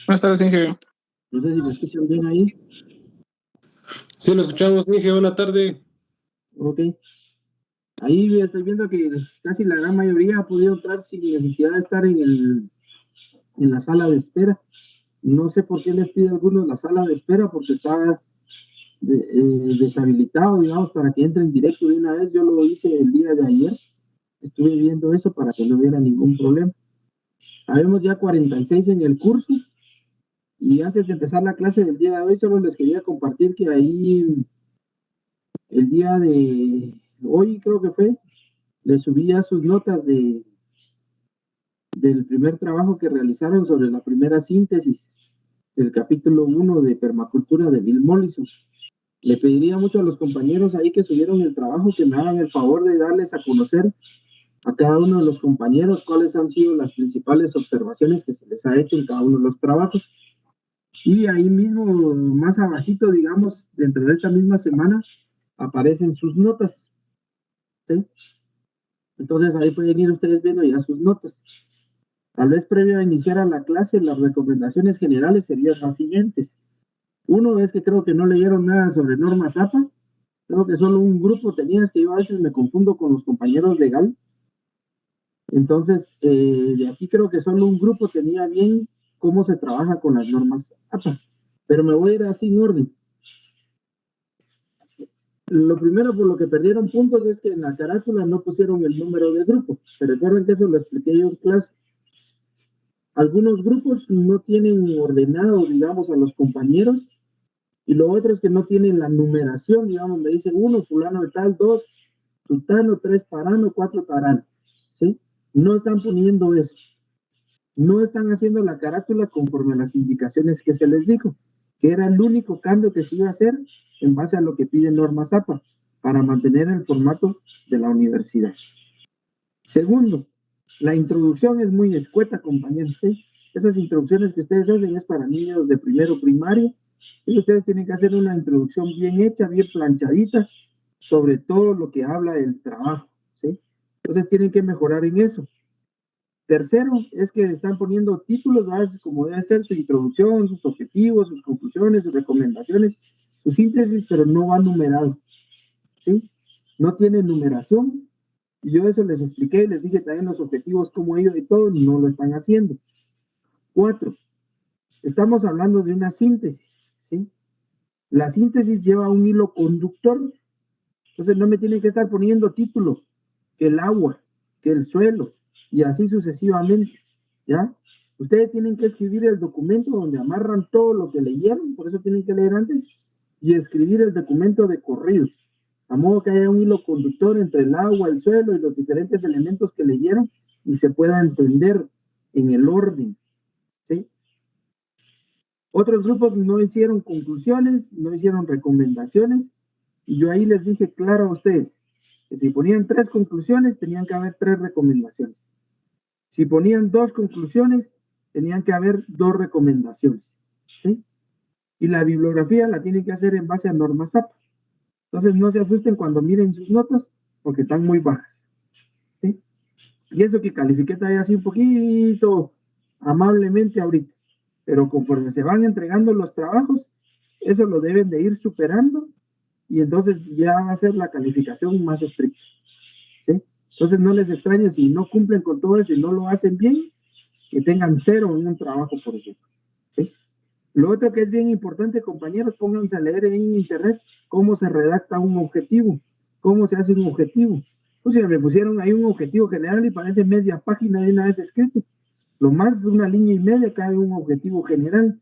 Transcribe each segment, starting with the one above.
Buenas tardes, Inge. No sé si me escuchan bien ahí. Sí, lo escuchamos, Inge. Buena tarde. Ok. Ahí estoy viendo que casi la gran mayoría ha podido entrar sin necesidad de estar en la sala de espera. No sé por qué les pide a algunos la sala de espera, porque está deshabilitado, digamos, para que entren directo de una vez. Yo lo hice el día de ayer. Estuve viendo eso para que no hubiera ningún problema. Habemos ya 46 en el curso. Y antes de empezar la clase del día de hoy, solo les quería compartir que ahí el día de hoy, creo que fue, les subí ya sus notas del primer trabajo que realizaron sobre la primera síntesis del capítulo 1 de permacultura de Bill Mollison. Le pediría mucho a los compañeros ahí que subieron el trabajo que me hagan el favor de darles a conocer a cada uno de los compañeros cuáles han sido las principales observaciones que se les ha hecho en cada uno de los trabajos. Y ahí mismo, más abajito, digamos, dentro de esta misma semana, aparecen sus notas. ¿Sí? Entonces ahí pueden ir ustedes viendo ya sus notas. Tal vez previo a iniciar a la clase, las recomendaciones generales serían las siguientes. Uno es que creo que no leyeron nada sobre normas APA. Creo que solo un grupo tenía, es que yo a veces me confundo con los compañeros de GAL. Entonces, de aquí creo que solo un grupo tenía bien cómo se trabaja con las normas APA. Pero me voy a ir así en orden. Lo primero por lo que perdieron puntos es que en la carátula no pusieron el número de grupo. Se recuerdan que eso lo expliqué yo en clase. Algunos grupos no tienen ordenado, digamos, a los compañeros, y lo otro es que no tienen la numeración, digamos, me dice 1, fulano de tal, 2, sultano, 3, parano, 4, tarano, ¿sí? No están poniendo eso. No están haciendo la carátula conforme a las indicaciones que se les dijo, que era el único cambio que se iba a hacer en base a lo que pide norma APA, para mantener el formato de la universidad. Segundo, la introducción es muy escueta, compañeros, ¿sí? Esas introducciones que ustedes hacen es para niños de primero primario, y ustedes tienen que hacer una introducción bien hecha, bien planchadita, sobre todo lo que habla del trabajo, ¿sí? Entonces tienen que mejorar en eso. Tercero, es que están poniendo títulos, ¿verdad? Como debe ser su introducción, sus objetivos, sus conclusiones, sus recomendaciones, su síntesis, pero no va numerado, ¿sí? No tiene numeración. Y yo eso les expliqué, les dije también los objetivos, como ellos y todo, no lo están haciendo. 4, estamos hablando de una síntesis, ¿sí? La síntesis lleva un hilo conductor, entonces no me tienen que estar poniendo título, que el agua, que el suelo, y así sucesivamente, ¿ya? Ustedes tienen que escribir el documento donde amarran todo lo que leyeron, por eso tienen que leer antes, y escribir el documento de corrido, a modo que haya un hilo conductor entre el agua, el suelo y los diferentes elementos que leyeron y se pueda entender en el orden, ¿sí? Otros grupos no hicieron conclusiones, no hicieron recomendaciones, y yo ahí les dije claro a ustedes que si ponían 3 conclusiones, tenían que haber 3 recomendaciones. Si ponían 2 conclusiones, tenían que haber 2 recomendaciones, ¿sí? Y la bibliografía la tienen que hacer en base a normas APA. Entonces no se asusten cuando miren sus notas, porque están muy bajas, ¿sí? Y eso que califiqué todavía así un poquito amablemente ahorita, pero conforme se van entregando los trabajos, eso lo deben de ir superando, y entonces ya va a ser la calificación más estricta, ¿sí? Entonces no les extrañe si no cumplen con todo eso y no lo hacen bien, que tengan 0 en un trabajo, por ejemplo, ¿sí? Lo otro que es bien importante, compañeros, pónganse a leer en internet cómo se redacta un objetivo, cómo se hace un objetivo. Pues me pusieron ahí un objetivo general y parece media página de una vez escrito. Lo más una línea y media cabe un objetivo general.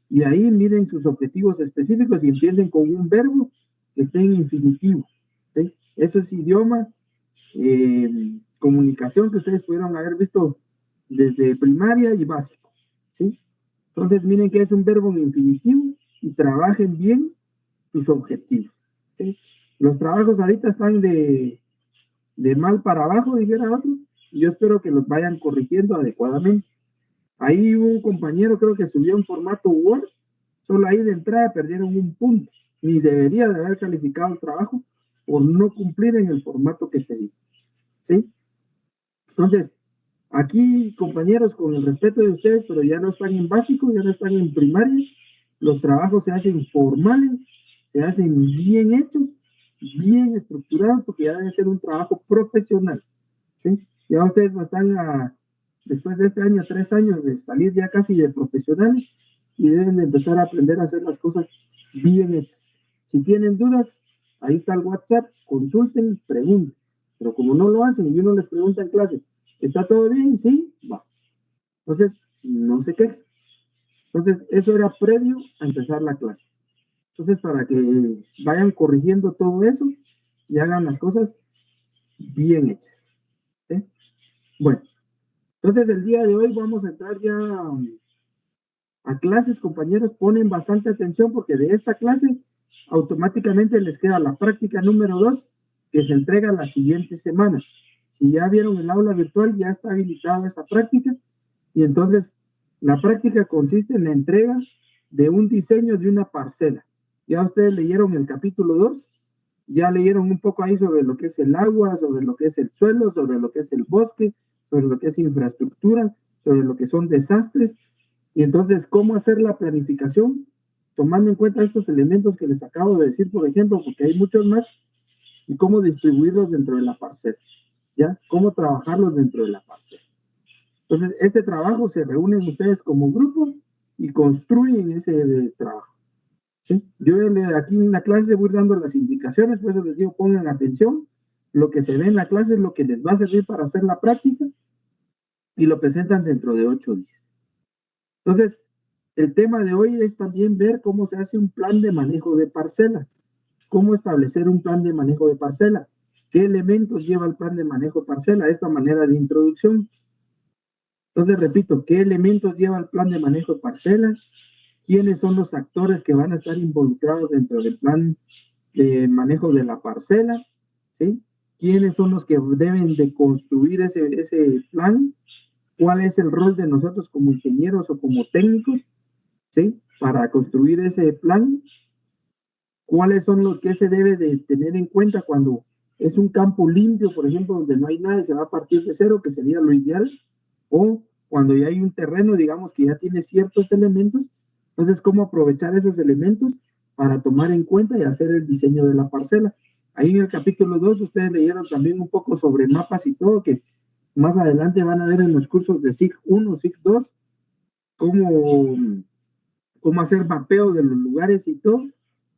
Y ahí miren sus objetivos específicos y empiecen con un verbo que esté en infinitivo, ¿sí? Eso es idioma, comunicación que ustedes pudieron haber visto desde primaria y básico, ¿sí? Entonces miren que es un verbo en infinitivo y trabajen bien sus objetivos, ¿sí? Los trabajos ahorita están de mal para abajo, dijera otro, y yo espero que los vayan corrigiendo adecuadamente. Ahí hubo un compañero, creo que subió un formato Word, solo ahí de entrada perdieron un punto, ni debería de haber calificado el trabajo por no cumplir en el formato que se dijo, ¿sí? Entonces, Aquí, compañeros, con el respeto de ustedes, pero ya no están en básico, ya no están en primaria, los trabajos se hacen formales, se hacen bien hechos, bien estructurados, porque ya debe ser un trabajo profesional, ¿sí? Ya ustedes no están después de este año, 3 años de salir ya casi de profesionales y deben de empezar a aprender a hacer las cosas bien hechas. Si tienen dudas, ahí está el WhatsApp, consulten, pregunten. Pero como no lo hacen y uno les pregunta en clase, ¿está todo bien? Sí, va. Entonces, no se quejen. Entonces, eso era previo a empezar la clase. Entonces, para que vayan corrigiendo todo eso y hagan las cosas bien hechas. ¿Sí? Bueno, entonces el día de hoy vamos a entrar ya a clases, compañeros. Ponen bastante atención porque de esta clase automáticamente les queda la práctica número 2 que se entrega la siguiente semana. Si ya vieron el aula virtual, ya está habilitada esa práctica. Y entonces, la práctica consiste en la entrega de un diseño de una parcela. Ya ustedes leyeron el capítulo 2, ya leyeron un poco ahí sobre lo que es el agua, sobre lo que es el suelo, sobre lo que es el bosque, sobre lo que es infraestructura, sobre lo que son desastres. Y entonces, ¿cómo hacer la planificación? Tomando en cuenta estos elementos que les acabo de decir, por ejemplo, porque hay muchos más, y cómo distribuirlos dentro de la parcela, ¿ya? Cómo trabajarlos dentro de la parcela. Entonces, este trabajo se reúnen ustedes como grupo y construyen ese trabajo. ¿Sí? Yo aquí en la clase voy dando las indicaciones, por eso les digo, pongan atención. Lo que se ve en la clase es lo que les va a servir para hacer la práctica y lo presentan dentro de 8 días. Entonces, el tema de hoy es también ver cómo se hace un plan de manejo de parcela. Cómo establecer un plan de manejo de parcela. ¿Qué elementos lleva el plan de manejo de parcela? Esta manera de introducción. Entonces, repito, ¿qué elementos lleva el plan de manejo de parcela? ¿Quiénes son los actores que van a estar involucrados dentro del plan de manejo de la parcela? ¿Sí? ¿Quiénes son los que deben de construir ese plan? ¿Cuál es el rol de nosotros como ingenieros o como técnicos? ¿Sí? Para construir ese plan. ¿Cuáles son los que se debe de tener en cuenta cuando es un campo limpio, por ejemplo, donde no hay nada y se va a partir de cero, que sería lo ideal? O cuando ya hay un terreno, digamos, que ya tiene ciertos elementos, entonces, ¿cómo aprovechar esos elementos para tomar en cuenta y hacer el diseño de la parcela? Ahí en el capítulo 2 ustedes leyeron también un poco sobre mapas y todo, que más adelante van a ver en los cursos de SIG 1, SIG 2, cómo hacer mapeo de los lugares y todo,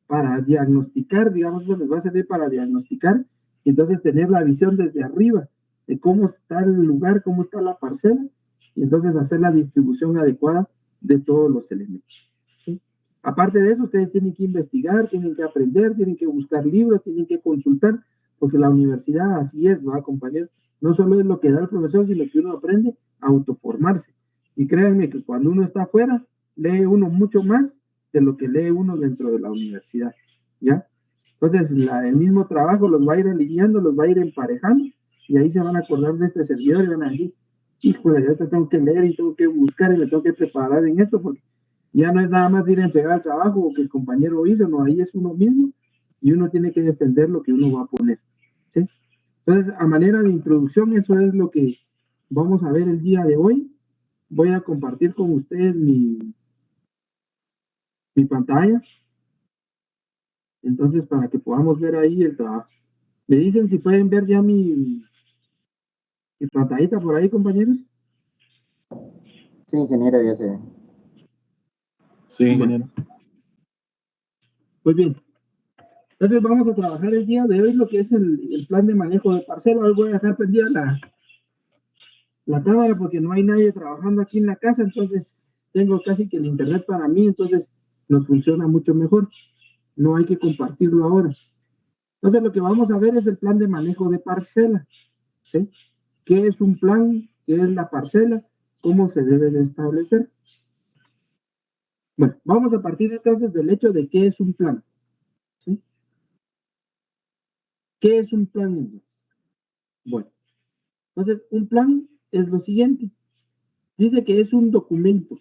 para diagnosticar, digamos, eso les va a servir para diagnosticar y entonces tener la visión desde arriba de cómo está el lugar, cómo está la parcela, y entonces hacer la distribución adecuada de todos los elementos. ¿Sí? Aparte de eso, ustedes tienen que investigar, tienen que aprender, tienen que buscar libros, tienen que consultar, porque la universidad así es, ¿va, compañeros? No solo es lo que da el profesor, sino que uno aprende a autoformarse. Y créanme que cuando uno está afuera, lee uno mucho más de lo que lee uno dentro de la universidad, ¿ya? Entonces, el mismo trabajo los va a ir alineando, los va a ir emparejando, y ahí se van a acordar de este servidor y van a decir, híjole, yo te tengo que leer y tengo que buscar y me tengo que preparar en esto, porque ya no es nada más ir a entregar el trabajo o que el compañero hizo, no, ahí es uno mismo y uno tiene que defender lo que uno va a poner, ¿sí? Entonces, a manera de introducción, eso es lo que vamos a ver el día de hoy. Voy a compartir con ustedes mi pantalla, entonces para que podamos ver ahí el trabajo. Me dicen si pueden ver ya mi pantallita por ahí, compañeros. Sí, ingeniero, ya se ve. Sí, ingeniero. Pues bien, entonces vamos a trabajar el día de hoy lo que es el plan de manejo de parcela. Hoy voy a dejar prendida la cámara porque no hay nadie trabajando aquí en la casa, entonces tengo casi que el internet para mí, entonces nos funciona mucho mejor. No hay que compartirlo ahora. Entonces lo que vamos a ver es el plan de manejo de parcela, ¿sí? ¿Qué es un plan? ¿Qué es la parcela? ¿Cómo se debe de establecer? Bueno, vamos a partir entonces del hecho de qué es un plan, ¿sí? ¿Qué es un plan? Bueno, entonces un plan es lo siguiente. Dice que es un documento.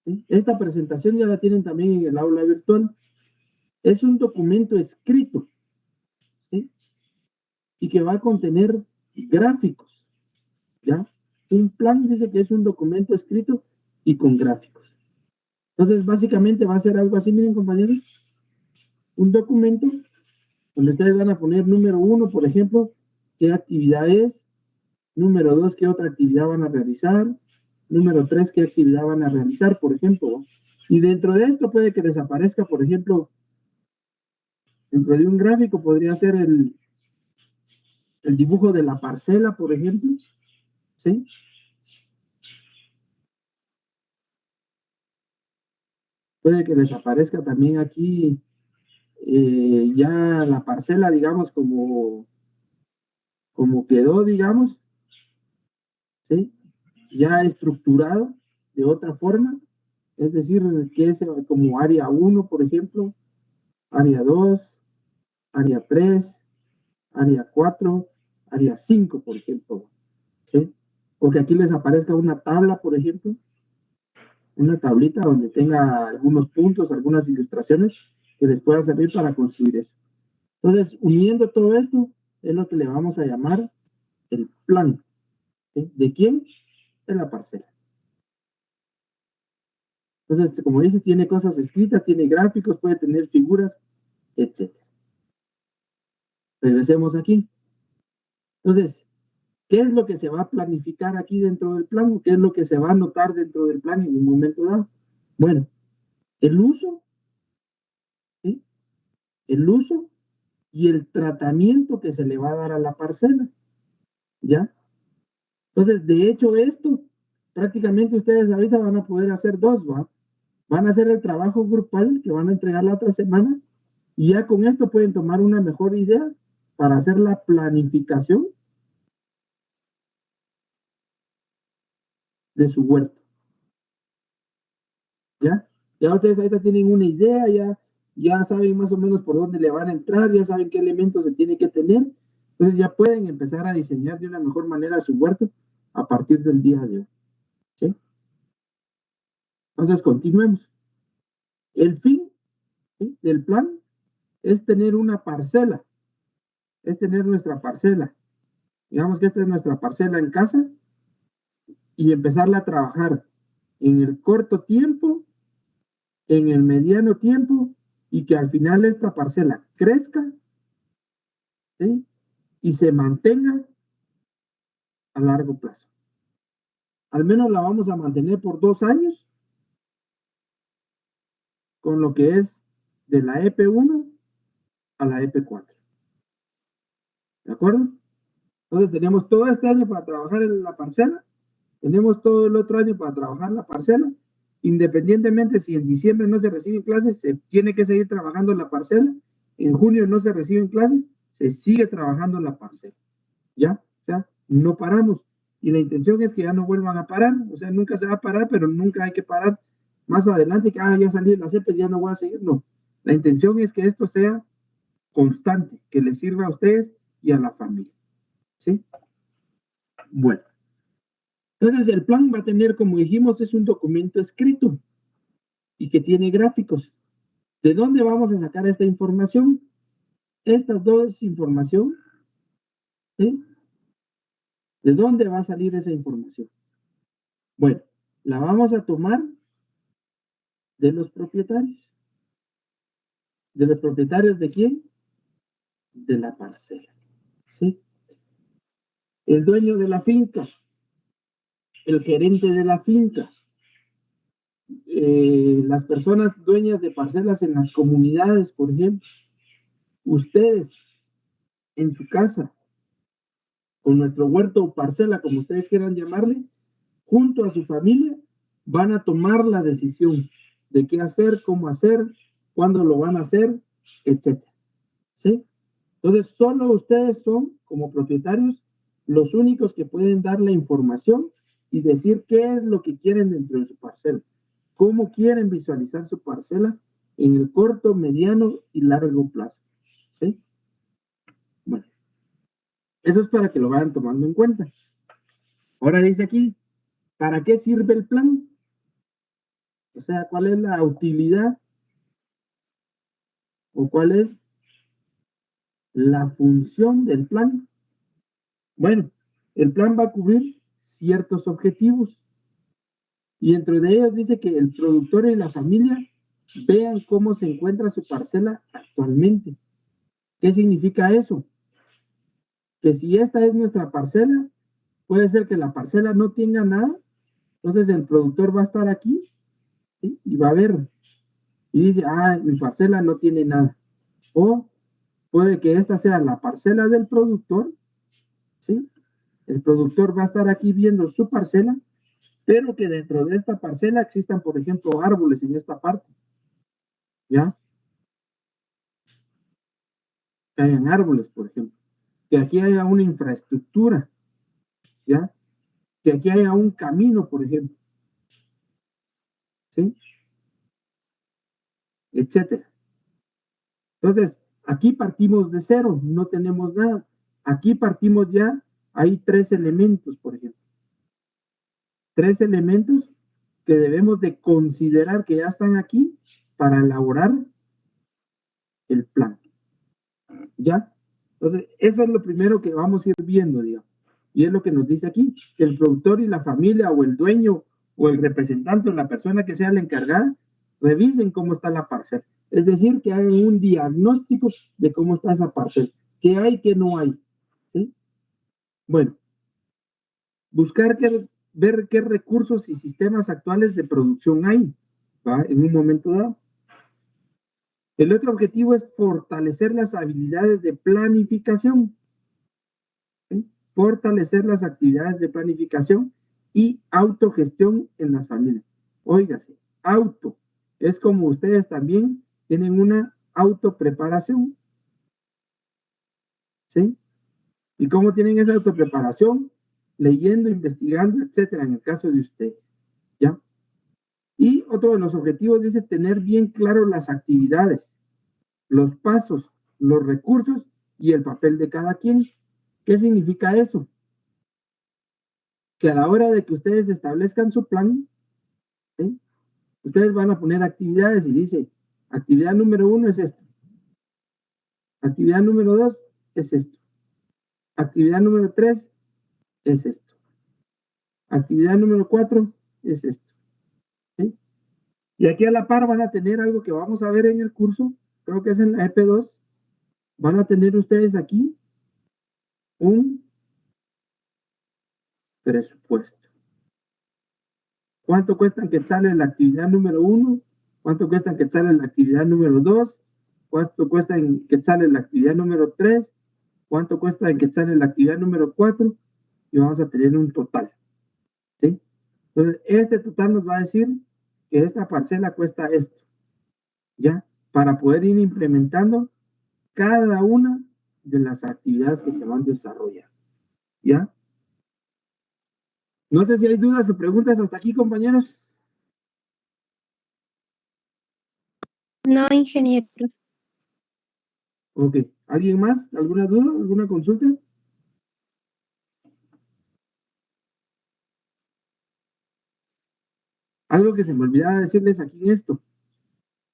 ¿Sí? Esta presentación ya la tienen también en el aula virtual. Es un documento escrito, ¿sí? Y que va a contener gráficos, ¿ya? Un plan dice que es un documento escrito y con gráficos. Entonces, básicamente va a ser algo así, miren, compañeros. Un documento donde ustedes van a poner número 1, por ejemplo, qué actividad es. Número 2, qué otra actividad van a realizar. Número 3, qué actividad van a realizar, por ejemplo. Y dentro de esto puede que les aparezca, por ejemplo, dentro de un gráfico podría ser el dibujo de la parcela, por ejemplo. ¿Sí? Puede que les aparezca también aquí ya la parcela, digamos, como quedó, digamos, ¿sí? Ya estructurado de otra forma, es decir, que es como área 1, por ejemplo, área 2, área 3, área 4, área 5, por ejemplo, ¿sí? O que aquí les aparezca una tabla, por ejemplo, una tablita donde tenga algunos puntos, algunas ilustraciones que les pueda servir para construir eso. Entonces, uniendo todo esto, es lo que le vamos a llamar el plan. ¿Sí? ¿De quién? De la parcela. Entonces, como dice, tiene cosas escritas, tiene gráficos, puede tener figuras, etc. Regresemos aquí. Entonces, ¿qué es lo que se va a planificar aquí dentro del plan? ¿Qué es lo que se va a anotar dentro del plan en un momento dado? Bueno, el uso, ¿sí? El uso y el tratamiento que se le va a dar a la parcela, ¿ya? Entonces, de hecho, esto, prácticamente ustedes ahorita van a poder hacer dos, ¿va? Van a hacer el trabajo grupal que van a entregar la otra semana y ya con esto pueden tomar una mejor idea para hacer la planificación de su huerto. ¿Ya? Ya ustedes ahorita tienen una idea, ya saben más o menos por dónde le van a entrar, ya saben qué elementos se tiene que tener. Entonces ya pueden empezar a diseñar de una mejor manera su huerto a partir del día de hoy. ¿Sí? Entonces continuemos. El fin, ¿sí?, del plan es tener una parcela, es tener nuestra parcela. Digamos que esta es nuestra parcela en casa y empezarla a trabajar en el corto tiempo, en el mediano tiempo y que al final esta parcela crezca, ¿sí?, y se mantenga a largo plazo. Al menos la vamos a mantener por 2 años con lo que es de la EP1 a la EP4. ¿De acuerdo? Entonces tenemos todo este año para trabajar en la parcela, tenemos todo el otro año para trabajar la parcela, independientemente si en diciembre no se reciben clases, se tiene que seguir trabajando en la parcela, en junio no se reciben clases, se sigue trabajando en la parcela, ¿ya? O sea, no paramos, y la intención es que ya no vuelvan a parar, o sea, nunca se va a parar, pero nunca hay que parar más adelante, que ya salí de las EPES, ya no voy a seguir, no. La intención es que esto sea constante, que les sirva a ustedes y a la familia, ¿sí? Bueno. Entonces el plan va a tener, como dijimos, es un documento escrito y que tiene gráficos. ¿De dónde vamos a sacar esta información? Estas dos información, ¿sí? ¿De dónde va a salir esa información? Bueno, la vamos a tomar de los propietarios. ¿De los propietarios de quién? De la parcela, ¿sí? El dueño de la finca, el gerente de la finca, las personas dueñas de parcelas en las comunidades, por ejemplo, ustedes en su casa, con nuestro huerto o parcela, como ustedes quieran llamarle, junto a su familia, van a tomar la decisión de qué hacer, cómo hacer, cuándo lo van a hacer, etc. ¿Sí? Entonces, solo ustedes son, como propietarios, los únicos que pueden dar la información y decir qué es lo que quieren dentro de su parcela, cómo quieren visualizar su parcela en el corto, mediano y largo plazo. ¿Sí? Bueno, eso es para que lo vayan tomando en cuenta. Ahora dice aquí, ¿para qué sirve el plan? O sea, ¿cuál es la utilidad? ¿O cuál es la función del plan? Bueno, el plan va a cubrir ciertos objetivos. Y dentro de ellos dice que el productor y la familia vean cómo se encuentra su parcela actualmente. ¿Qué significa eso? Que si esta es nuestra parcela, puede ser que la parcela no tenga nada, entonces el productor va a estar aquí, ¿sí? Y va a ver, y dice, mi parcela no tiene nada. O puede que esta sea la parcela del productor, ¿sí? El productor va a estar aquí viendo su parcela, pero que dentro de esta parcela existan, por ejemplo, árboles en esta parte, ¿ya? Que hayan árboles, por ejemplo. Que aquí haya una infraestructura, ¿ya? Que aquí haya un camino, por ejemplo, ¿sí? Etcétera. Entonces, aquí partimos de cero, no tenemos nada. Aquí partimos ya, hay 3 elementos, por ejemplo. 3 elementos que debemos de considerar que ya están aquí para elaborar el plan. ¿Ya? Entonces, eso es lo primero que vamos a ir viendo, digamos. Y es lo que nos dice aquí, que el productor y la familia o el dueño o el representante o la persona que sea la encargada, revisen cómo está la parcela. Es decir, que hagan un diagnóstico de cómo está esa parcela. ¿Qué hay, qué no hay? ¿Sí? Bueno, buscar ver qué recursos y sistemas actuales de producción hay, ¿va? En un momento dado. El otro objetivo es fortalecer las habilidades de planificación, ¿sí? Fortalecer las actividades de planificación y autogestión en las familias. Óigase, auto, es como ustedes también tienen una autopreparación, ¿sí? ¿Y cómo tienen esa autopreparación? Leyendo, investigando, etcétera, en el caso de ustedes, ¿ya? Y otro de los objetivos dice tener bien claro las actividades, los pasos, los recursos y el papel de cada quien. ¿Qué significa eso? Que a la hora de que ustedes establezcan su plan, ¿sí? Ustedes van a poner actividades y dice, actividad número 1 es esto, actividad número 2 es esto, actividad número 3 es esto, actividad número 4 es esto, ¿sí? Y aquí a la par van a tener algo que vamos a ver en el curso, creo que es en la EP2, van a tener ustedes aquí un presupuesto. ¿Cuánto cuesta en quetzales la actividad número 1? ¿Cuánto cuesta en quetzales la actividad número 2? ¿Cuánto cuesta en quetzales la actividad número 3? ¿Cuánto cuesta en quetzales la actividad número 4? Y vamos a tener un total, ¿sí? Entonces, este total nos va a decir que esta parcela cuesta esto, ¿ya? Para poder ir implementando cada una de las actividades que se van a desarrollar, ¿ya? No sé si hay dudas o preguntas hasta aquí, compañeros. No, ingeniero. Ok. ¿Alguien más? ¿Alguna duda? ¿Alguna consulta? Algo que se me olvidaba decirles aquí en esto.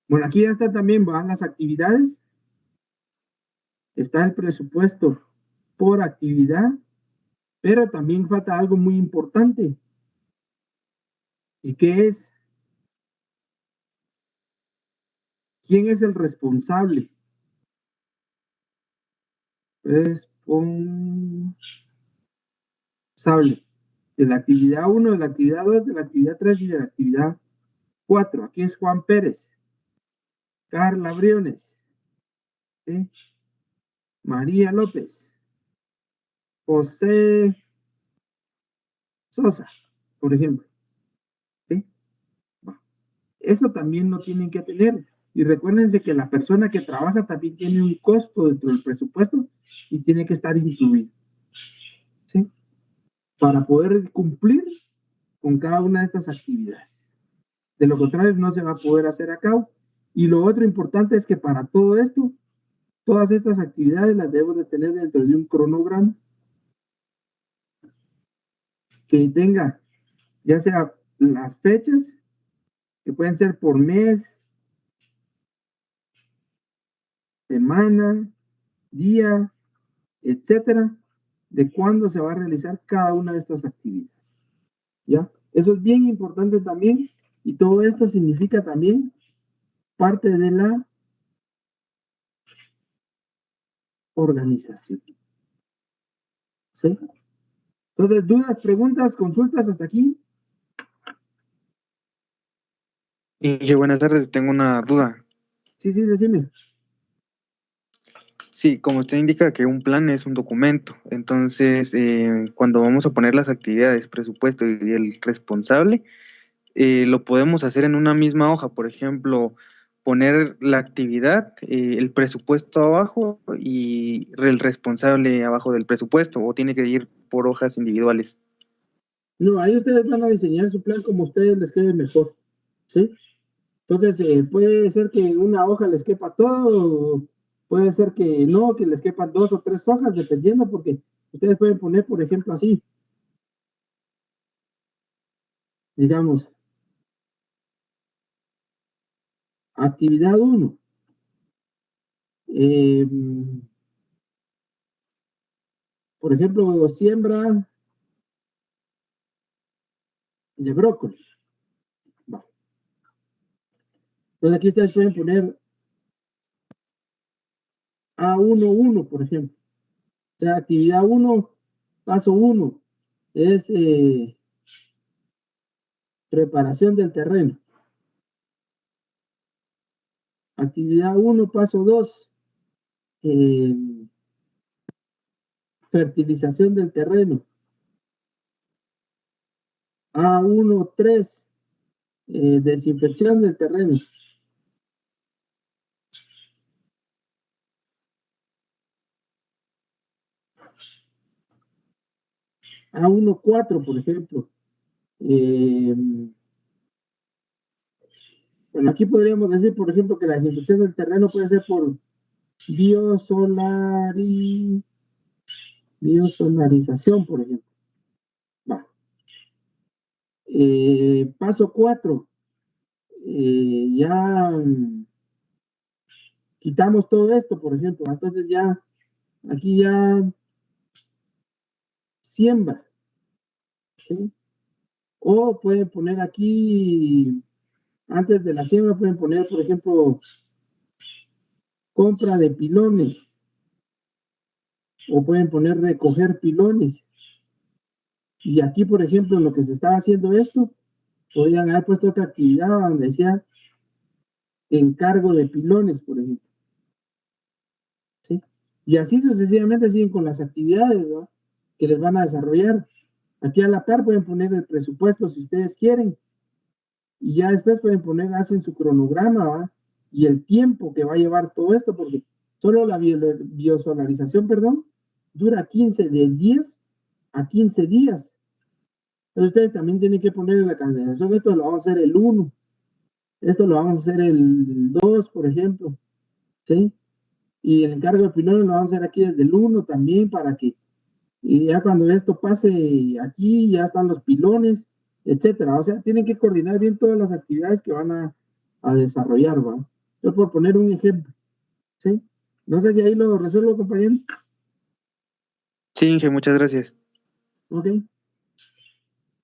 Bueno, aquí ya está también, van las actividades. Está el presupuesto por actividad, pero también falta algo muy importante. ¿Y qué es? ¿Quién es el responsable? Responsable de la actividad 1, de la actividad 2, de la actividad 3 y de la actividad 4. Aquí es Juan Pérez, Carla Briones, ¿sí? María López, José Sosa, por ejemplo, ¿sí? Eso también lo tienen que tener. Y recuérdense que la persona que trabaja también tiene un costo dentro del presupuesto y tiene que estar incluido, ¿sí? Para poder cumplir con cada una de estas actividades. De lo contrario, no se va a poder hacer a cabo. Y lo otro importante es que para todo esto, todas estas actividades las debemos de tener dentro de un cronograma que tenga ya sea las fechas, que pueden ser por mes, semana, día, etcétera, de cuándo se va a realizar cada una de estas actividades. ¿ya? Eso es bien importante también, y todo esto significa también parte de la organización. ¿Sí? Entonces, dudas, preguntas, consultas hasta aquí. Inge, buenas tardes, tengo una duda. Sí, decime. Sí, como usted indica que un plan es un documento, entonces cuando vamos a poner las actividades, presupuesto y el responsable, lo podemos hacer en una misma hoja, por ejemplo, poner la actividad, el presupuesto abajo y el responsable abajo del presupuesto, o tiene que ir por hojas individuales. No, ahí ustedes van a diseñar su plan como a ustedes les quede mejor, ¿sí? Entonces, puede ser que en una hoja les quepa todo, puede ser que no, que les quepan 2 o 3 hojas, dependiendo, porque ustedes pueden poner, por ejemplo, así, digamos, actividad 1. Por ejemplo, siembra de brócoli. Va. Entonces aquí ustedes pueden poner A11, por ejemplo. O sea, actividad 1, paso 1, es preparación del terreno. Actividad 1, paso 2, fertilización del terreno. A13, desinfección del terreno. A14, por ejemplo. Bueno, aquí podríamos decir, por ejemplo, que la desinfección del terreno puede ser por biosolarización, por ejemplo. Va. Paso 4. Ya quitamos todo esto, por ejemplo. Entonces ya, aquí ya siembra. ¿Sí? O pueden poner aquí, antes de la siembra, pueden poner, por ejemplo, compra de pilones. O pueden poner recoger pilones. Y aquí, por ejemplo, en lo que se está haciendo esto, podrían haber puesto otra actividad donde decía encargo de pilones, por ejemplo. ¿Sí? Y así sucesivamente siguen con las actividades, ¿no?, que les van a desarrollar. Aquí a la par pueden poner el presupuesto si ustedes quieren. Y ya después pueden poner, hacen su cronograma, ¿va?, y el tiempo que va a llevar todo esto, porque solo la biosolarización, dura de 10 a 15 días. Entonces ustedes también tienen que poner en la canalización, esto lo vamos a hacer el 1, esto lo vamos a hacer el 2, por ejemplo, ¿sí? Y el encargo de pilones lo vamos a hacer aquí desde el 1 también, para que y ya cuando esto pase aquí, ya están los pilones, etcétera. O sea, tienen que coordinar bien todas las actividades que van a desarrollar, ¿va? Yo por poner un ejemplo, ¿sí? No sé si ahí lo resuelvo, compañero. Sí, Inge, muchas gracias. Ok.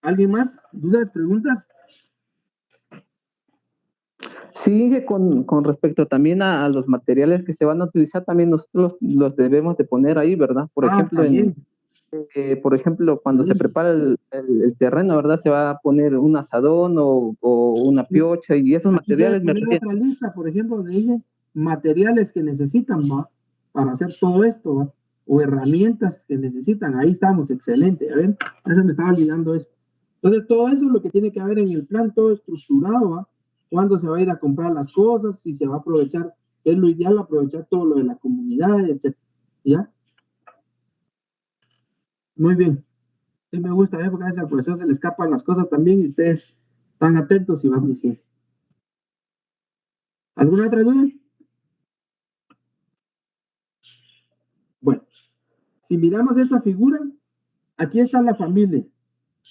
¿Alguien más? ¿Dudas, preguntas? Sí, con respecto también a los materiales que se van a utilizar, también nosotros los debemos de poner ahí, ¿verdad? Por ejemplo, también. cuando se prepara el terreno, ¿verdad? Se va a poner un asadón o una piocha, y esos Aquí puedes materiales me poner refiero. otra lista, por ejemplo, donde dice materiales que necesitan, ¿va?, para hacer todo esto, ¿va?, o herramientas que necesitan. Ahí estamos, excelente. A ver, ya se me estaba olvidando eso. Entonces, todo eso es lo que tiene que haber en el plan, todo estructurado, ¿va? Cuándo se va a ir a comprar las cosas, si se va a aprovechar, es lo ideal aprovechar todo lo de la comunidad, etc. ¿Ya? Muy bien. Sí, me gusta ver, porque a veces al profesor se le escapan las cosas también y ustedes están atentos y van diciendo. ¿Alguna otra duda? Bueno, si miramos esta figura, aquí está la familia.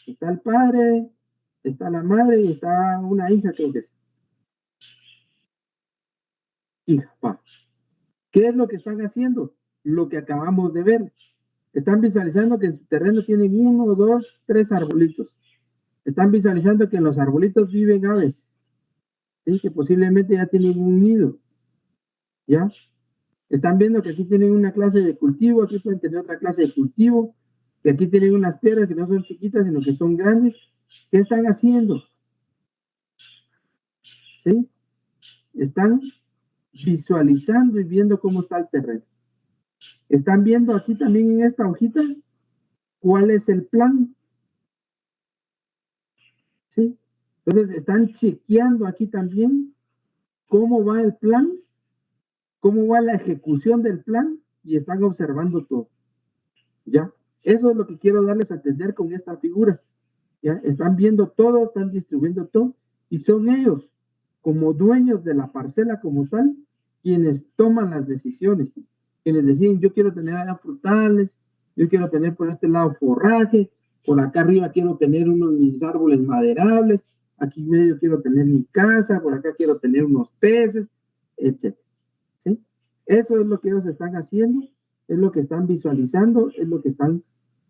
Está el padre, está la madre y está una hija, creo que es. Hija, pa. ¿Qué es lo que están haciendo? Lo que acabamos de ver. Están visualizando que en su terreno tienen 1, 2, 3 arbolitos. Están visualizando que en los arbolitos viven aves, ¿sí? Que posiblemente ya tienen un nido, ¿ya? Están viendo que aquí tienen una clase de cultivo, aquí pueden tener otra clase de cultivo, que aquí tienen unas piedras que no son chiquitas, sino que son grandes. ¿Qué están haciendo? ¿Sí? Están visualizando y viendo cómo está el terreno. Están viendo aquí también en esta hojita cuál es el plan. ¿Sí? Entonces están chequeando aquí también cómo va el plan, cómo va la ejecución del plan y están observando todo. ¿Ya? Eso es lo que quiero darles a entender con esta figura. ¿Ya? Están viendo todo, están distribuyendo todo y son ellos, como dueños de la parcela como tal, quienes toman las decisiones, quienes deciden, yo quiero tener allá frutales, yo quiero tener por este lado forraje, por acá arriba quiero tener unos mis árboles maderables, aquí en medio quiero tener mi casa, por acá quiero tener unos peces, etc. ¿Sí? Eso es lo que ellos están haciendo, es lo que están visualizando, es lo que están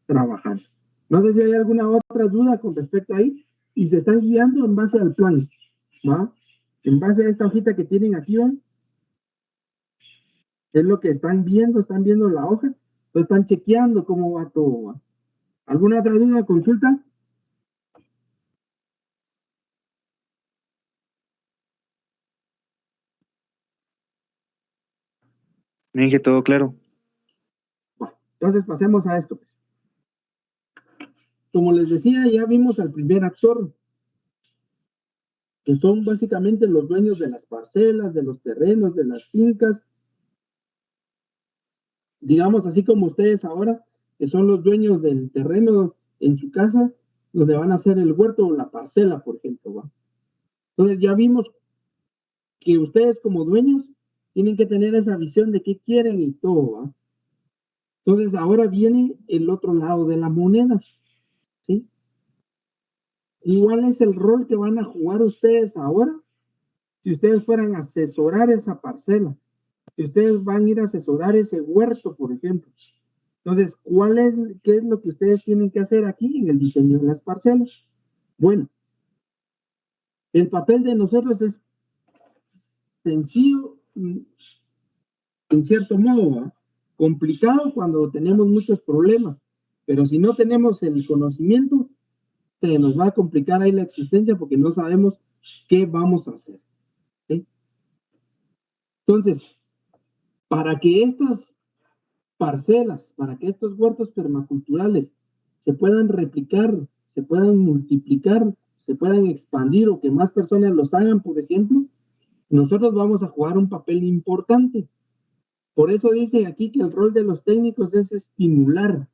trabajando. No sé si hay alguna otra duda con respecto a ahí, y se están guiando en base al plan, ¿va? En base a esta hojita que tienen aquí, ¿va? Es lo que están viendo la hoja, entonces están chequeando cómo va todo, ¿va? ¿Alguna otra duda o consulta? Me dije todo claro. Bueno, entonces pasemos a esto, pues. Como les decía, ya vimos al primer actor, que son básicamente los dueños de las parcelas, de los terrenos, de las fincas, digamos así como ustedes ahora, que son los dueños del terreno en su casa, donde van a hacer el huerto o la parcela, por ejemplo, ¿va? Entonces ya vimos que ustedes como dueños tienen que tener esa visión de qué quieren y todo, ¿va? Entonces ahora viene el otro lado de la moneda, ¿sí? Igual es el rol que van a jugar ustedes ahora si ustedes fueran a asesorar esa parcela, si ustedes van a ir a asesorar ese huerto, por ejemplo. Entonces, qué es lo que ustedes tienen que hacer aquí en el diseño de las parcelas? Bueno, el papel de nosotros es sencillo, en cierto modo, ¿va? Complicado cuando tenemos muchos problemas, pero si no tenemos el conocimiento, se nos va a complicar ahí la existencia porque no sabemos qué vamos a hacer, ¿sí? Entonces, para que estas parcelas, para que estos huertos permaculturales se puedan replicar, se puedan multiplicar, se puedan expandir o que más personas los hagan, por ejemplo, nosotros vamos a jugar un papel importante. Por eso dice aquí que el rol de los técnicos es estimular,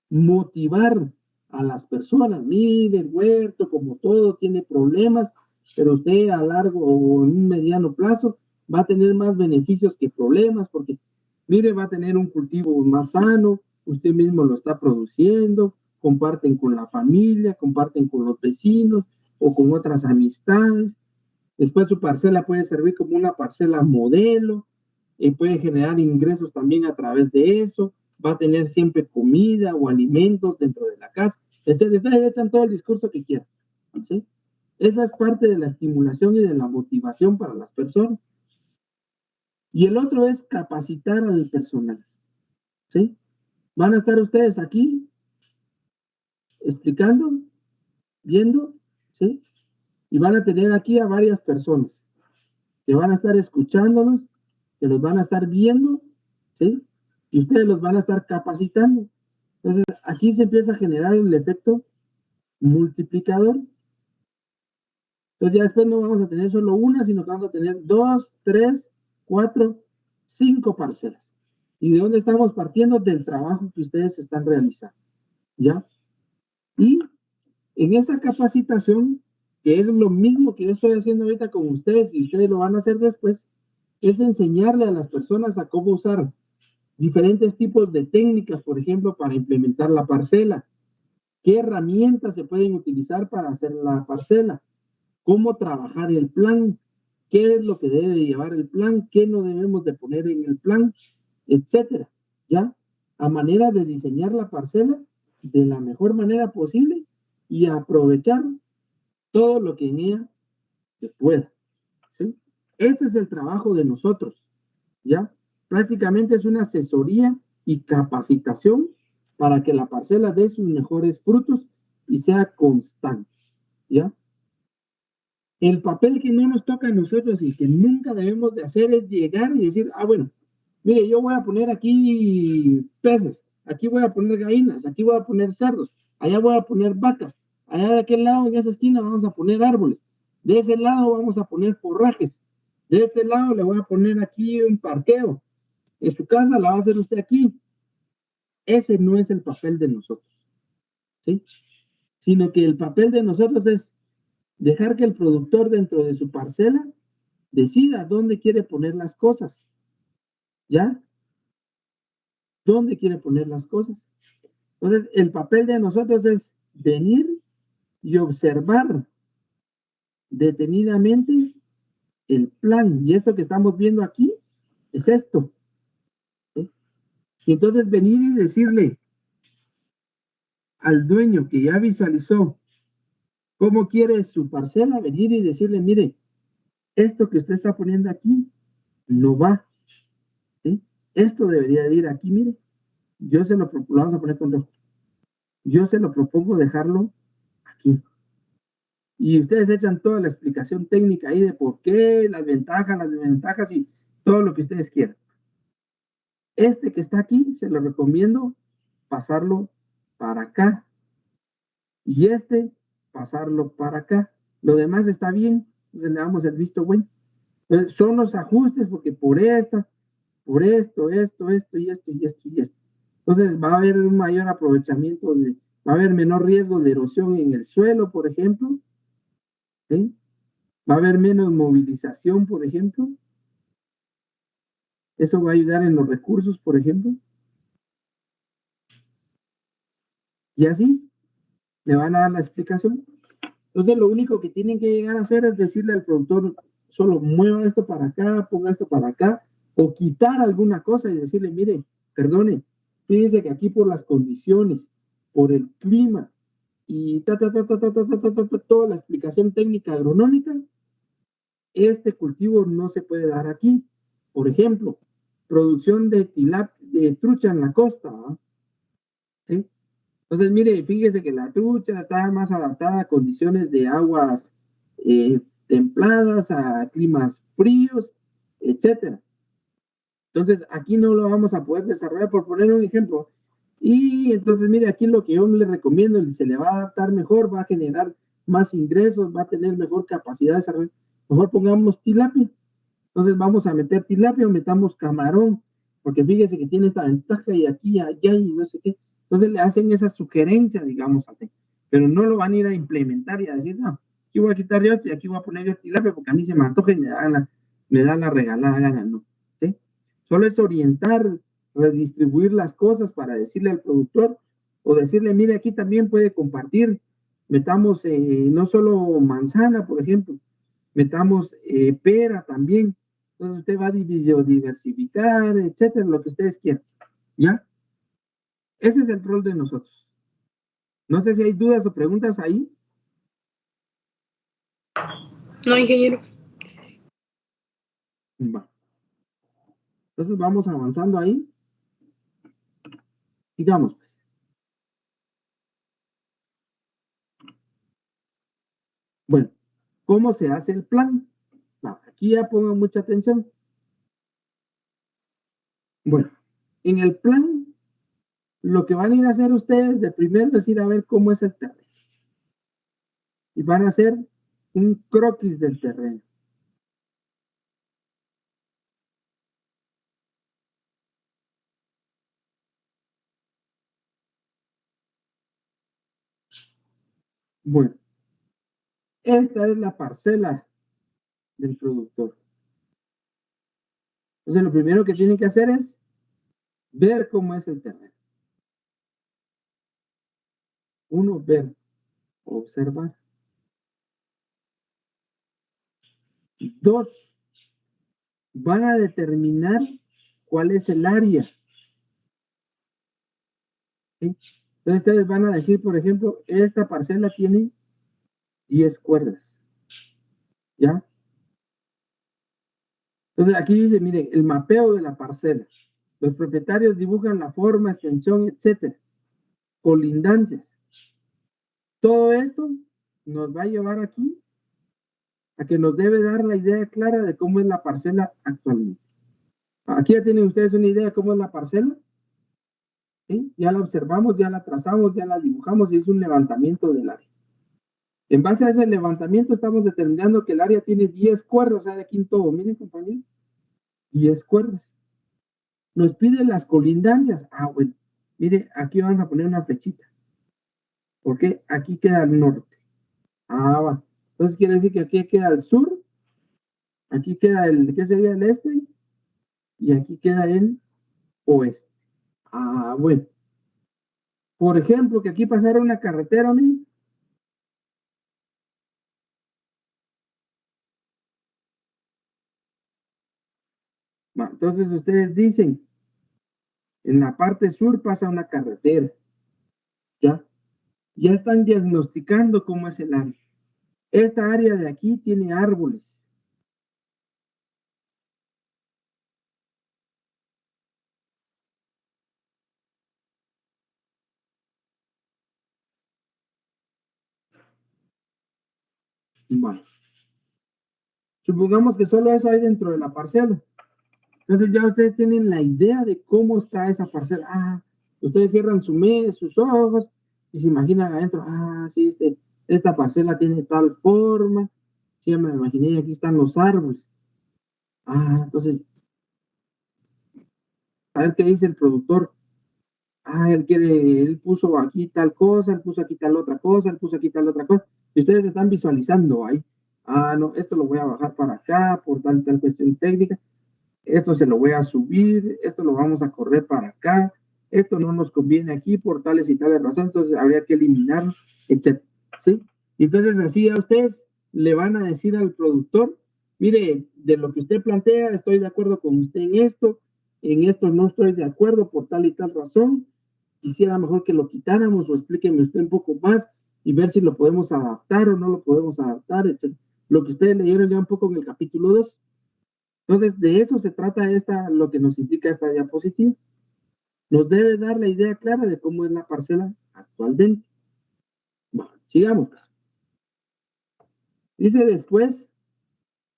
motivar a las personas. Mire, el huerto, como todo, tiene problemas, pero usted a largo o en un mediano plazo va a tener más beneficios que problemas, porque mire, va a tener un cultivo más sano, usted mismo lo está produciendo, comparten con la familia, comparten con los vecinos o con otras amistades. Después su parcela puede servir como una parcela modelo, puede generar ingresos también a través de eso, va a tener siempre comida o alimentos dentro de la casa. Ustedes echan todo el discurso que quieran, ¿sí? Esa es parte de la estimulación y de la motivación para las personas. Y el otro es capacitar al personal, ¿sí? Van a estar ustedes aquí explicando, viendo, ¿sí? Y van a tener aquí a varias personas que van a estar escuchándonos, que los van a estar viendo, ¿sí? Y ustedes los van a estar capacitando. Entonces, aquí se empieza a generar el efecto multiplicador. Entonces, ya después no vamos a tener solo una, sino que vamos a tener 2, 3, 4, 5 parcelas. ¿Y de dónde estamos partiendo? Del trabajo que ustedes están realizando, ¿ya? Y en esa capacitación, que es lo mismo que yo estoy haciendo ahorita con ustedes, y ustedes lo van a hacer después, es enseñarle a las personas a cómo usar diferentes tipos de técnicas, por ejemplo, para implementar la parcela. ¿Qué herramientas se pueden utilizar para hacer la parcela? ¿Cómo trabajar el plan? ¿Qué es lo que debe llevar el plan? ¿Qué no debemos de poner en el plan? Etcétera. ¿Ya? A manera de diseñar la parcela de la mejor manera posible y aprovechar todo lo que en ella se pueda, ¿sí? Ese es el trabajo de nosotros, ¿ya? Prácticamente es una asesoría y capacitación para que la parcela dé sus mejores frutos y sea constante, ¿ya? El papel que no nos toca a nosotros y que nunca debemos de hacer es llegar y decir, ah, bueno, mire, yo voy a poner aquí peces, aquí voy a poner gallinas, aquí voy a poner cerdos, allá voy a poner vacas, allá de aquel lado, en esa esquina, vamos a poner árboles, de ese lado vamos a poner forrajes, de este lado le voy a poner aquí un parqueo, en su casa la va a hacer usted aquí. Ese no es el papel de nosotros, ¿sí? Sino que el papel de nosotros es dejar que el productor dentro de su parcela decida dónde quiere poner las cosas, ¿ya? ¿Dónde quiere poner las cosas? Entonces, el papel de nosotros es venir y observar detenidamente el plan. Y esto que estamos viendo aquí es esto, ¿sí? Y entonces venir y decirle al dueño que ya visualizó cómo quiere su parcela, venir y decirle, mire, esto que usted está poniendo aquí no va, ¿sí? Esto debería de ir aquí, mire. Yo se lo vamos a poner con rojo. Yo se lo propongo dejarlo aquí. Y ustedes echan toda la explicación técnica ahí de por qué, las ventajas, las desventajas y todo lo que ustedes quieran. Este que está aquí, se lo recomiendo pasarlo para acá. Y este, pasarlo para acá. Lo demás está bien. Entonces le damos el visto bueno. Entonces, son los ajustes porque por esto, y esto, y esto, y esto. Entonces va a haber un mayor aprovechamiento, va a haber menor riesgo de erosión en el suelo, por ejemplo, ¿sí? Va a haber menos movilización, por ejemplo. Eso va a ayudar en los recursos, por ejemplo. Y así le van a dar la explicación. Entonces lo único que tienen que llegar a hacer es decirle al productor, solo mueva esto para acá, ponga esto para acá, o quitar alguna cosa y decirle, mire, perdone, fíjese que aquí por las condiciones, por el clima, y toda la explicación técnica agronómica, este cultivo no se puede dar aquí. Por ejemplo, producción de trucha en la costa, ¿no? ¿Sí? Entonces, mire, fíjese que la trucha está más adaptada a condiciones de aguas templadas, a climas fríos, etcétera. Entonces, aquí no lo vamos a poder desarrollar, por poner un ejemplo. Y entonces, mire, aquí lo que yo le recomiendo, se le va a adaptar mejor, va a generar más ingresos, va a tener mejor capacidad de desarrollo. Mejor pongamos tilapia. Entonces, vamos a meter tilapia o metamos camarón, porque fíjese que tiene esta ventaja y aquí, allá y no sé qué. Entonces, le hacen esa sugerencia, digamos, pero no lo van a ir a implementar y a decir, no, aquí voy a quitar yo esto y aquí voy a poner yo tilapia porque a mí se me antoja y me da la regalada gana, no. ¿Sí? Solo es orientar, redistribuir las cosas para decirle al productor o decirle, mire, aquí también puede compartir, metamos no solo manzana, por ejemplo, metamos pera también. Entonces usted va a diversificar, etcétera, lo que ustedes quieran. ¿Ya? Ese es el rol de nosotros. No sé si hay dudas o preguntas ahí. No, ingeniero. Va. Entonces vamos avanzando ahí. Digamos, pues. Bueno, ¿cómo se hace el plan? Va, aquí ya pongan mucha atención. Bueno, en el plan, lo que van a ir a hacer ustedes de primero es ir a ver cómo es el terreno. Y van a hacer un croquis del terreno. Bueno, esta es la parcela del productor. Entonces, lo primero que tienen que hacer es ver cómo es el terreno. Uno, ver, observar. Dos, van a determinar cuál es el área. ¿Sí? Entonces ustedes van a decir, por ejemplo, esta parcela tiene 10 cuerdas. ¿Ya? Entonces aquí dice, miren, el mapeo de la parcela. Los propietarios dibujan la forma, extensión, etcétera. Colindancias. Todo esto nos va a llevar aquí a que nos debe dar la idea clara de cómo es la parcela actualmente. Aquí ya tienen ustedes una idea de cómo es la parcela. ¿Sí? Ya la observamos, ya la trazamos, ya la dibujamos y es un levantamiento del área. En base a ese levantamiento estamos determinando que el área tiene 10 cuerdas, hay aquí en todo, miren compañeros, 10 cuerdas. Nos piden las colindancias. Bueno, mire, aquí vamos a poner una flechita. Porque aquí queda el norte. Va. Entonces quiere decir que aquí queda el sur, aquí queda ¿qué sería el este? Y aquí queda el oeste. Bueno. Por ejemplo, que aquí pasara una carretera, miren. Entonces ustedes dicen, en la parte sur pasa una carretera. ¿Ya? Ya están diagnosticando cómo es el área. Esta área de aquí tiene árboles. Bueno. Supongamos que solo eso hay dentro de la parcela. Entonces ya ustedes tienen la idea de cómo está esa parcela. Ustedes cierran sus ojos y se imaginan adentro, sí, esta parcela tiene tal forma. Sí, ya me la imaginé, aquí están los árboles. Entonces, a ver qué dice el productor. Él puso aquí tal cosa, él puso aquí tal otra cosa, él puso aquí tal otra cosa. Y ustedes están visualizando ahí. No, esto lo voy a bajar para acá por tal cuestión técnica. Esto se lo voy a subir, esto lo vamos a correr para acá, esto no nos conviene aquí por tales y tales razones, entonces habría que eliminarlo, etc. ¿Sí? Entonces así a ustedes le van a decir al productor, mire, de lo que usted plantea, estoy de acuerdo con usted en esto no estoy de acuerdo por tal y tal razón, quisiera mejor que lo quitáramos o explíqueme usted un poco más y ver si lo podemos adaptar o no lo podemos adaptar, etc. Lo que ustedes leyeron ya un poco en el capítulo 2. Entonces, de eso se trata lo que nos indica esta diapositiva. Nos debe dar la idea clara de cómo es la parcela actualmente. Bueno, sigamos. Dice después,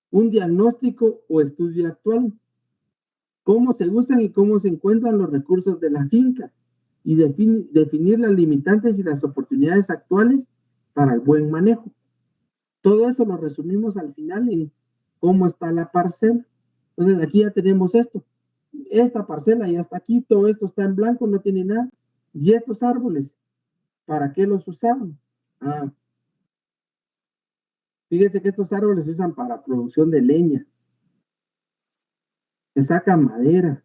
un diagnóstico o estudio actual. Cómo se usan y cómo se encuentran los recursos de la finca y definir las limitantes y las oportunidades actuales para el buen manejo. Todo eso lo resumimos al final en cómo está la parcela. Entonces aquí ya tenemos esto. Esta parcela ya está aquí, todo esto está en blanco, no tiene nada. Y estos árboles, ¿para qué los usaban? Fíjense que estos árboles se usan para producción de leña. Se saca madera.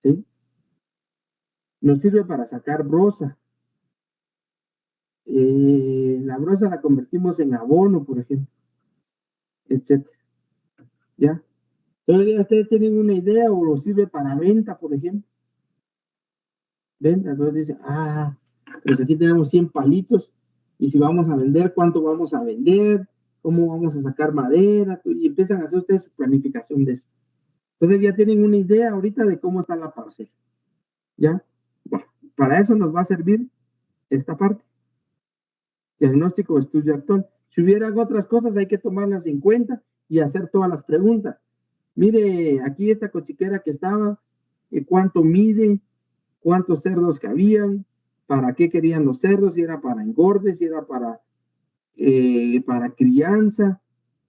¿Sí? Nos sirve para sacar brosa. La brosa la convertimos en abono, por ejemplo, etc. ¿Ya? Entonces ya ustedes tienen una idea o lo sirve para venta, por ejemplo. Venta, entonces dicen, pues aquí tenemos 100 palitos y si vamos a vender, ¿cuánto vamos a vender? ¿Cómo vamos a sacar madera? Y empiezan a hacer ustedes su planificación de eso. Entonces ya tienen una idea ahorita de cómo está la parcela. ¿Ya? Bueno, para eso nos va a servir esta parte. Diagnóstico o estudio actual. Si hubieran otras cosas, hay que tomarlas en cuenta y hacer todas las preguntas. Mire, aquí esta cochiquera que estaba, ¿cuánto mide? ¿Cuántos cerdos que habían? ¿Para qué querían los cerdos? Si era para engorde, si era para crianza,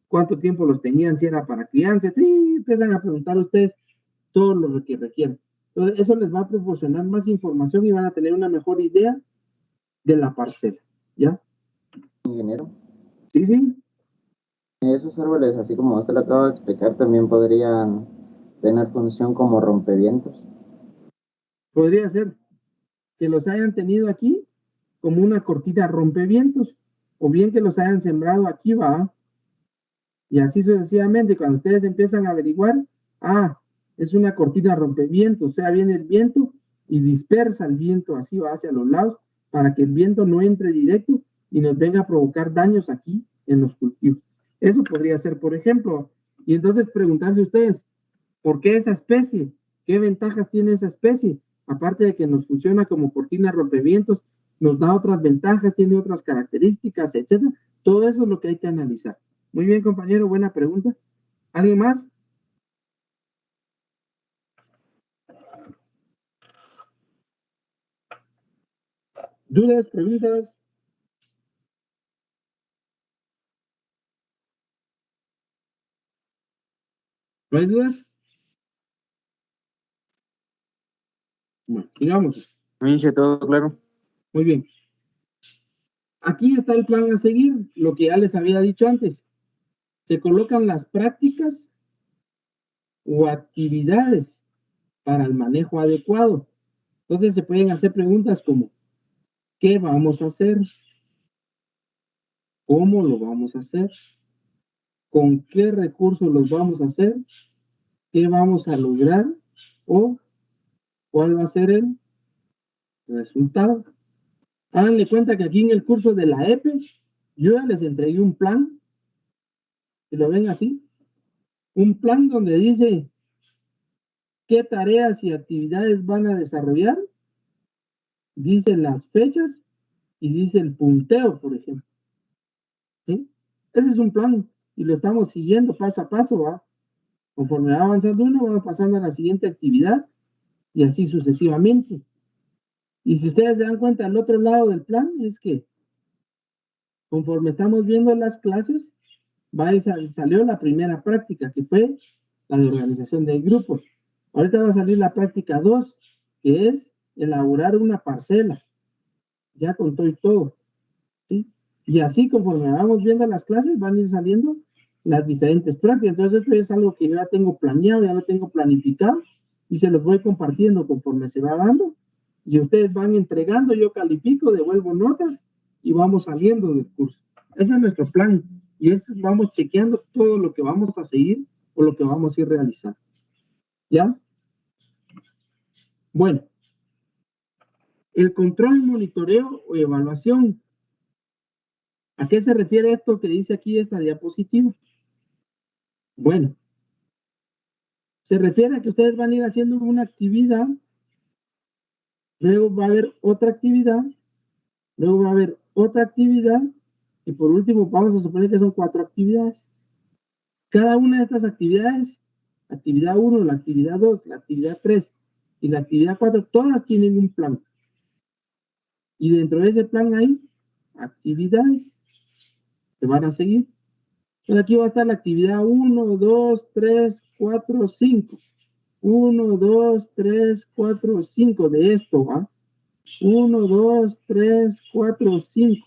cuánto tiempo los tenían, si era para crianza. Sí, empiezan a preguntar a ustedes todo lo que requieren. Entonces, eso les va a proporcionar más información y van a tener una mejor idea de la parcela. ¿Ya? Ingeniero. Sí. Esos árboles, así como usted lo acaba de explicar, también podrían tener función como rompevientos. Podría ser que los hayan tenido aquí como una cortina rompevientos, o bien que los hayan sembrado aquí, y así sucesivamente. Cuando ustedes empiezan a averiguar, es una cortina rompevientos, o sea, viene el viento y dispersa el viento así va hacia los lados para que el viento no entre directo y nos venga a provocar daños aquí en los cultivos. Eso podría ser, por ejemplo, y entonces preguntarse ustedes, ¿por qué esa especie? ¿Qué ventajas tiene esa especie? Aparte de que nos funciona como cortina rompevientos, nos da otras ventajas, tiene otras características, etcétera. Todo eso es lo que hay que analizar. Muy bien, compañero, buena pregunta. ¿Alguien más? ¿Dudas, preguntas? ¿No hay dudas? Bueno, sigamos. Inge, todo claro. Muy bien. Aquí está el plan a seguir, lo que ya les había dicho antes. Se colocan las prácticas o actividades para el manejo adecuado. Entonces se pueden hacer preguntas como, ¿qué vamos a hacer? ¿Cómo lo vamos a hacer? ¿Con qué recursos los vamos a hacer? ¿Qué vamos a lograr? ¿O cuál va a ser el resultado? Háganle cuenta que aquí en el curso de la EPE, yo ya les entregué un plan, si lo ven así, un plan donde dice qué tareas y actividades van a desarrollar, dice las fechas y dice el punteo, por ejemplo. ¿Sí? Ese es un plan y lo estamos siguiendo paso a paso, ¿va? Conforme va avanzando uno, va pasando a la siguiente actividad y así sucesivamente. Y si ustedes se dan cuenta, al otro lado del plan es que conforme estamos viendo las clases, salió la primera práctica, que fue la de organización de grupos. Ahorita va a salir la práctica 2, que es elaborar una parcela, ya con todo y todo. ¿Sí? Y así, conforme vamos viendo las clases, van a ir saliendo las diferentes prácticas. Entonces, esto es algo que yo ya tengo planeado, ya lo tengo planificado, y se los voy compartiendo conforme se va dando. Y ustedes van entregando, yo califico, devuelvo notas, y vamos saliendo del curso. Ese es nuestro plan. Y vamos chequeando todo lo que vamos a seguir o lo que vamos a ir realizando. ¿Ya? Bueno. El control, monitoreo o evaluación. ¿A qué se refiere esto que dice aquí esta diapositiva? Bueno, se refiere a que ustedes van a ir haciendo una actividad, luego va a haber otra actividad, luego va a haber otra actividad, y por último vamos a suponer que son 4 actividades. Cada una de estas actividades, actividad 1, la actividad 2, la actividad 3 y la actividad 4, todas tienen un plan. Y dentro de ese plan hay actividades que van a seguir. Entonces aquí va a estar la actividad 1, 2, 3, 4, 5. 1, 2, 3, 4, 5 de esto, ¿va? 1, 2, 3, 4, 5.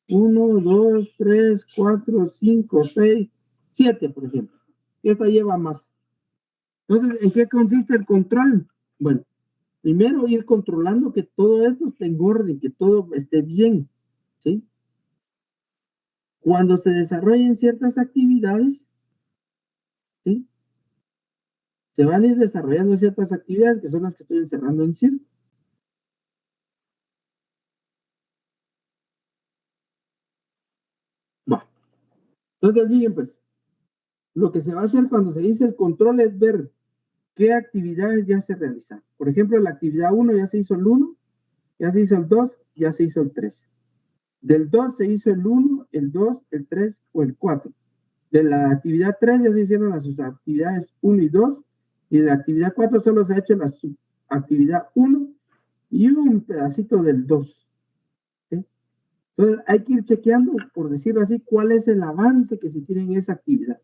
1, 2, 3, 4, 5, 6, 7, por ejemplo. Esta lleva más. Entonces, ¿en qué consiste el control? Bueno, primero ir controlando que todo esto esté en orden, que todo esté bien, ¿sí? Cuando se desarrollen ciertas actividades, ¿sí? Se van a ir desarrollando ciertas actividades que son las que estoy encerrando en círculo. Va. Entonces, miren, pues, lo que se va a hacer cuando se dice el control es ver qué actividades ya se realizan. Por ejemplo, la actividad 1 ya se hizo el 1, ya se hizo el 2, ya se hizo el 3. Del 2 se hizo el 1, el 2, el 3 o el 4. De la actividad 3 ya se hicieron las actividades 1 y 2, y de la actividad 4 solo se ha hecho la actividad 1 y un pedacito del 2. ¿Sí? Entonces hay que ir chequeando, por decirlo así, cuál es el avance que se tiene en esa actividad.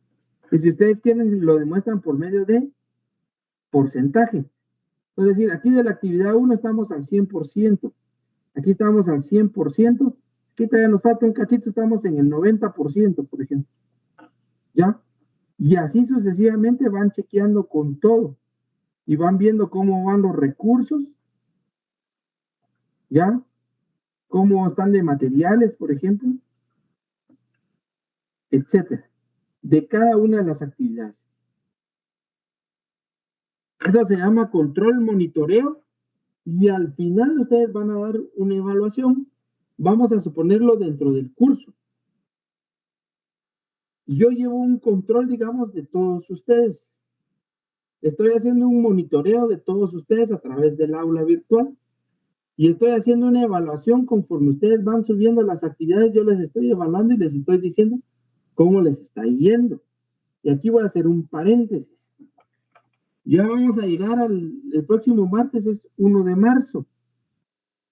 Y si ustedes quieren, lo demuestran por medio de porcentaje. Es decir, aquí de la actividad 1 estamos al 100%, aquí estamos al 100%, aquí todavía nos falta un cachito, estamos en el 90%, por ejemplo. ¿Ya? Y así sucesivamente van chequeando con todo y van viendo cómo van los recursos, ¿ya? Cómo están de materiales, por ejemplo, etcétera, de cada una de las actividades. Eso se llama control, monitoreo Y al final ustedes van a dar una evaluación. Vamos a suponerlo dentro del curso. Yo llevo un control, digamos, de todos ustedes. Estoy haciendo un monitoreo de todos ustedes a través del aula virtual. Y estoy haciendo una evaluación conforme ustedes van subiendo las actividades. Yo les estoy evaluando y les estoy diciendo cómo les está yendo. Y aquí voy a hacer un paréntesis. Ya vamos a llegar el próximo martes, es 1 de marzo.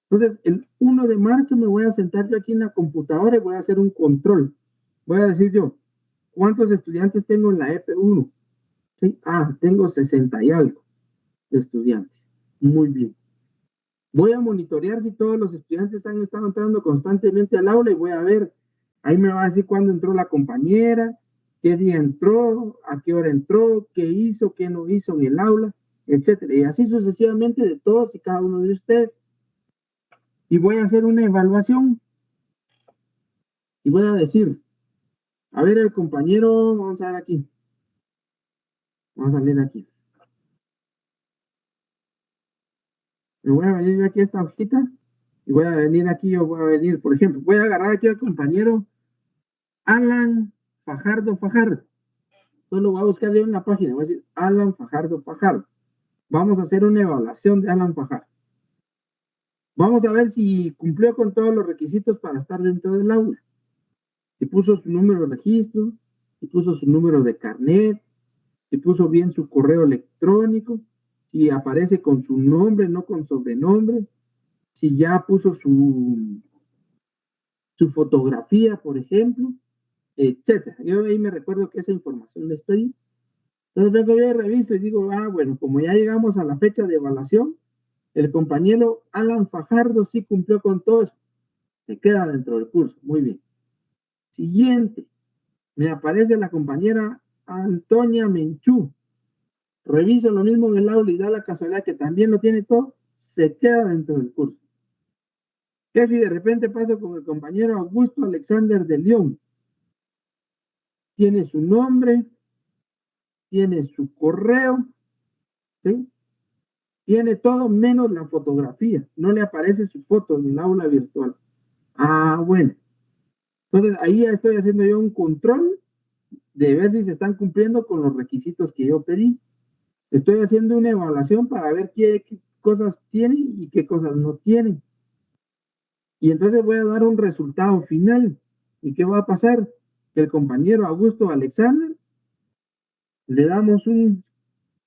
Entonces, el 1 de marzo me voy a sentar yo aquí en la computadora y voy a hacer un control. Voy a decir yo, ¿cuántos estudiantes tengo en la EP1? ¿Sí? Tengo 60 y algo de estudiantes. Muy bien. Voy a monitorear si todos los estudiantes han estado entrando constantemente al aula y voy a ver, ahí me va a decir cuándo entró la compañera, qué día entró, a qué hora entró, qué hizo, qué no hizo en el aula, etcétera. Y así sucesivamente de todos y cada uno de ustedes. Y voy a hacer una evaluación. Y voy a decir, a ver, el compañero, vamos a ver aquí. Vamos a leer aquí. Me voy a venir aquí a esta hojita y voy a venir aquí, yo voy a venir, por ejemplo, voy a agarrar aquí al compañero Alan Fajardo. Solo voy a buscar yo en la página, voy a decir Alan Fajardo. Vamos a hacer una evaluación de Alan Fajardo. Vamos a ver si cumplió con todos los requisitos para estar dentro del aula. Si puso su número de registro, si puso su número de carnet, si puso bien su correo electrónico, si aparece con su nombre, no con sobrenombre, si ya puso su fotografía, por ejemplo, etcétera. Yo ahí me recuerdo que esa información les pedí. Entonces vengo yo y reviso y digo, bueno, como ya llegamos a la fecha de evaluación, el compañero Alan Fajardo sí cumplió con todo eso. Se queda dentro del curso. Muy bien. Siguiente. Me aparece la compañera Antonia Menchú. Reviso lo mismo en el aula y da la casualidad que también lo tiene todo. Se queda dentro del curso. ¿Qué si de repente paso con el compañero Augusto Alexander de León? Tiene su nombre, tiene su correo, ¿sí? Tiene todo menos la fotografía. No le aparece su foto en el aula virtual. Bueno. Entonces ahí ya estoy haciendo yo un control de ver si se están cumpliendo con los requisitos que yo pedí. Estoy haciendo una evaluación para ver qué cosas tienen y qué cosas no tienen. Y entonces voy a dar un resultado final. ¿Y qué va a pasar? Que el compañero Augusto Alexander le damos un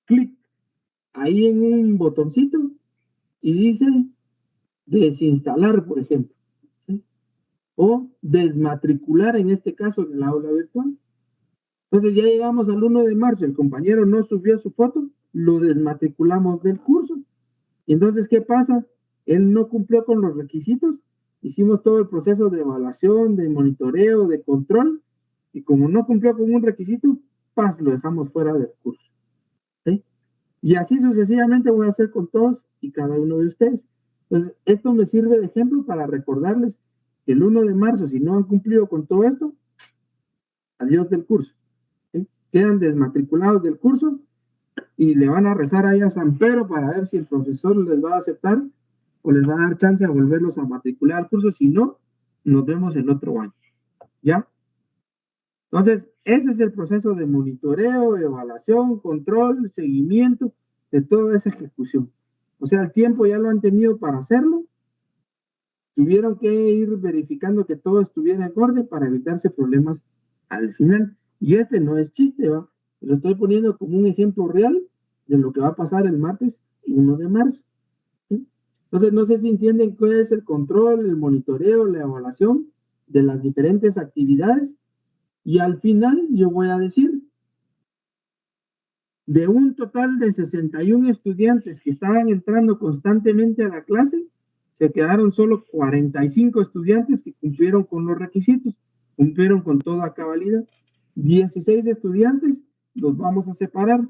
clic ahí en un botoncito y dice desinstalar, por ejemplo, ¿sí? O desmatricular, en este caso en el aula virtual. Entonces ya llegamos al 1 de marzo, el compañero no subió su foto, lo desmatriculamos del curso. Y entonces, ¿qué pasa? Él no cumplió con los requisitos, hicimos todo el proceso de evaluación, de monitoreo, de control, y como no cumplió con un requisito, lo dejamos fuera del curso. ¿Sí? Y así sucesivamente voy a hacer con todos y cada uno de ustedes. Entonces, esto me sirve de ejemplo para recordarles que el 1 de marzo, si no han cumplido con todo esto, adiós del curso. ¿Sí? Quedan desmatriculados del curso y le van a rezar ahí a San Pedro para ver si el profesor les va a aceptar o les va a dar chance a volverlos a matricular al curso. Si no, nos vemos el otro año. ¿Ya? Entonces, ese es el proceso de monitoreo, evaluación, control, seguimiento de toda esa ejecución. O sea, el tiempo ya lo han tenido para hacerlo. Tuvieron que ir verificando que todo estuviera en orden para evitarse problemas al final. Y este no es chiste, ¿va? Lo estoy poniendo como un ejemplo real de lo que va a pasar el martes 1 de marzo. ¿Sí? Entonces, no sé si entienden cuál es el control, el monitoreo, la evaluación de las diferentes actividades. Y al final yo voy a decir, de un total de 61 estudiantes que estaban entrando constantemente a la clase, se quedaron solo 45 estudiantes que cumplieron con los requisitos, cumplieron con toda cabalidad. 16 estudiantes los vamos a separar.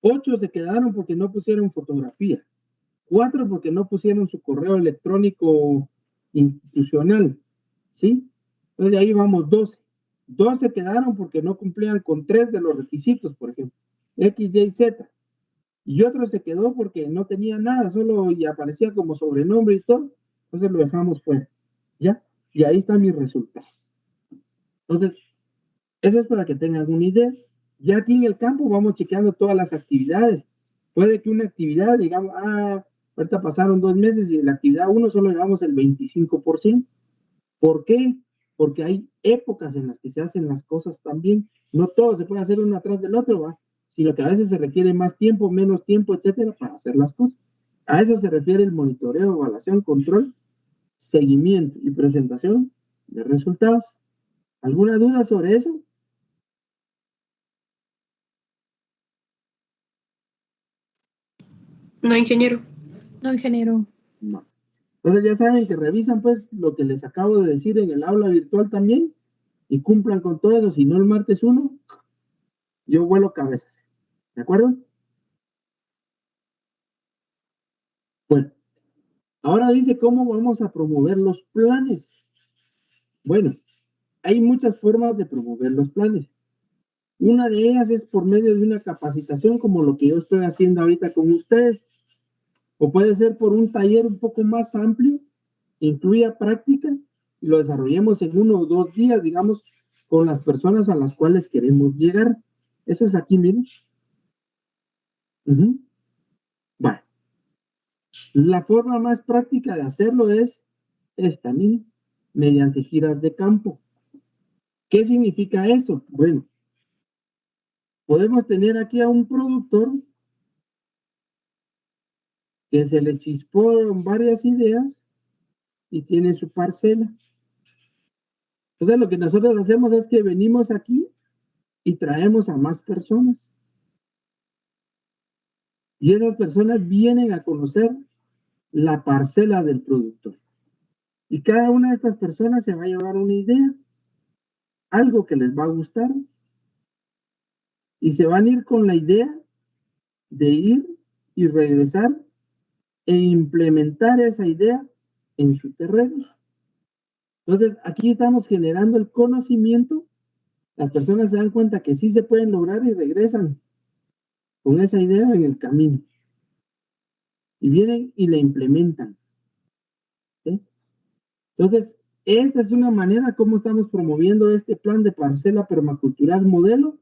8 se quedaron porque no pusieron fotografía. 4 porque no pusieron su correo electrónico institucional. ¿Sí? Entonces de ahí vamos 12. 12 quedaron porque no cumplían con 3 de los requisitos, por ejemplo. X, Y, Z. y otro se quedó porque no tenía nada, solo y aparecía como sobrenombre y todo, entonces lo dejamos fuera, ¿ya? Y ahí está mi resultado. Entonces, eso es para que tengan una idea. Ya aquí en el campo vamos chequeando todas las actividades. Puede que una actividad, digamos, ahorita pasaron 2 meses y en la actividad 1 solo llevamos el 25%. ¿Por qué? Porque hay épocas en las que se hacen las cosas también. No todo se puede hacer uno atrás del otro, ¿va? Sino que a veces se requiere más tiempo, menos tiempo, etcétera, para hacer las cosas. A eso se refiere el monitoreo, evaluación, control, seguimiento y presentación de resultados. ¿Alguna duda sobre eso? No, ingeniero. No, ingeniero. No. Entonces ya saben que revisan pues lo que les acabo de decir en el aula virtual también y cumplan con todo eso. Si no el martes 1, yo vuelo cabezas. ¿De acuerdo? Bueno, ahora dice cómo vamos a promover los planes. Bueno, hay muchas formas de promover los planes. Una de ellas es por medio de una capacitación como lo que yo estoy haciendo ahorita con ustedes. O puede ser por un taller un poco más amplio, que incluya práctica y lo desarrollemos en 1 o 2 días, digamos, con las personas a las cuales queremos llegar. Eso es aquí, miren. Bueno, la forma más práctica de hacerlo es esta, miren, mediante giras de campo. ¿Qué significa eso? Bueno, podemos tener aquí a un productor que se le chisparon varias ideas y tiene su parcela. Entonces lo que nosotros hacemos es que venimos aquí y traemos a más personas. Y esas personas vienen a conocer la parcela del productor. Y cada una de estas personas se va a llevar una idea, algo que les va a gustar. Y se van a ir con la idea de ir y regresar e implementar esa idea en su terreno. Entonces, aquí estamos generando el conocimiento. Las personas se dan cuenta que sí se pueden lograr y regresan con esa idea en el camino. Y vienen y la implementan. ¿Sí? Entonces, esta es una manera como estamos promoviendo este plan de parcela permacultural modelo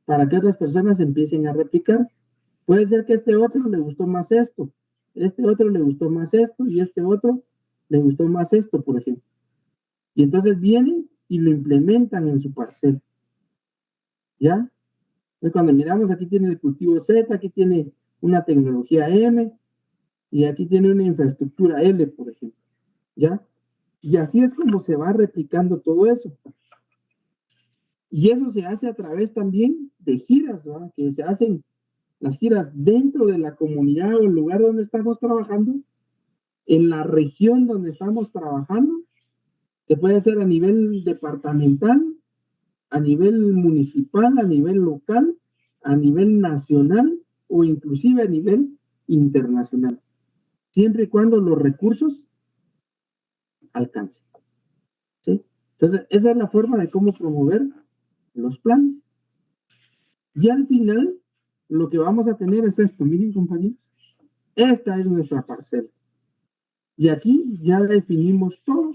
para que otras personas empiecen a replicar. Puede ser que este otro le gustó más esto, este otro le gustó más esto y este otro le gustó más esto, por ejemplo. Y entonces vienen y lo implementan en su parcela. ¿Ya? Entonces cuando miramos, aquí tiene el cultivo Z, aquí tiene una tecnología M y aquí tiene una infraestructura L, por ejemplo. ¿Ya? Y así es como se va replicando todo eso. Y eso se hace a través también de giras, ¿verdad? Que se hacen las giras dentro de la comunidad o el lugar donde estamos trabajando, en la región donde estamos trabajando, que puede ser a nivel departamental, a nivel municipal, a nivel local, a nivel nacional o inclusive a nivel internacional, siempre y cuando los recursos alcancen. ¿Sí? Entonces, esa es la forma de cómo promover los planes. Y al final, lo que vamos a tener es esto, miren compañeros, esta es nuestra parcela. Y aquí ya definimos todo.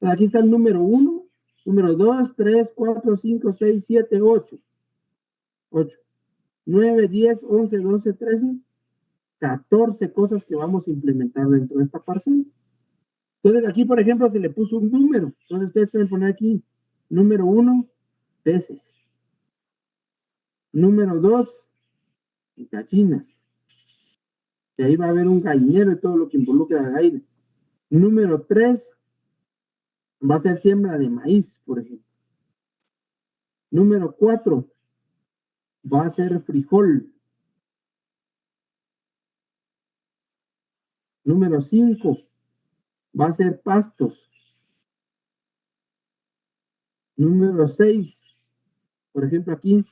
Aquí está el número 1, número 2, 3, 4, 5, 6, 7, 8. 8, 9, 10, 11, 12, 13, 14 cosas que vamos a implementar dentro de esta parcela. Entonces aquí, por ejemplo, se le puso un número. Entonces ustedes pueden poner aquí, número 1, peces. Número 2, gallinas. Y ahí va a haber un gallinero y todo lo que involucra al aire. Número 3, va a ser siembra de maíz, por ejemplo. Número 4, va a ser frijol. Número 5, va a ser pastos. Número 6, por ejemplo aquí,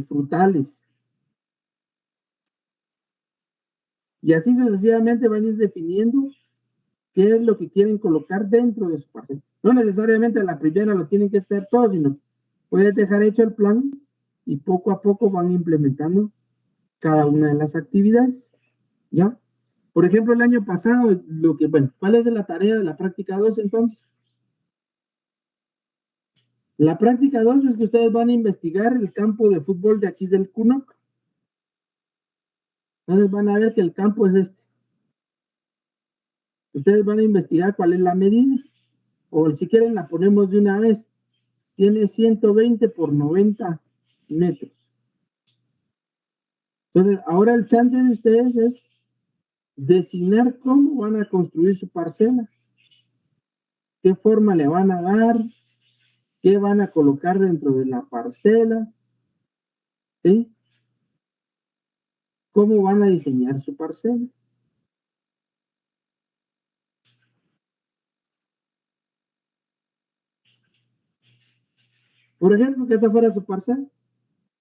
frutales. Y así sucesivamente van a ir definiendo qué es lo que quieren colocar dentro de su parcela. No necesariamente a la primera lo tienen que hacer todo, sino puedes dejar hecho el plan y poco a poco van implementando cada una de las actividades, ¿ya? Por ejemplo, el año pasado, ¿cuál es la tarea de la práctica 2 entonces? La práctica 2 es que ustedes van a investigar el campo de fútbol de aquí del CUNOC. Entonces van a ver que el campo es este. Ustedes van a investigar cuál es la medida, o si quieren la ponemos de una vez. Tiene 120 por 90 metros. Entonces, ahora el chance de ustedes es designar cómo van a construir su parcela, qué forma le van a dar, qué van a colocar dentro de la parcela, ¿sí? ¿Cómo van a diseñar su parcela? Por ejemplo, que esta fuera su parcela.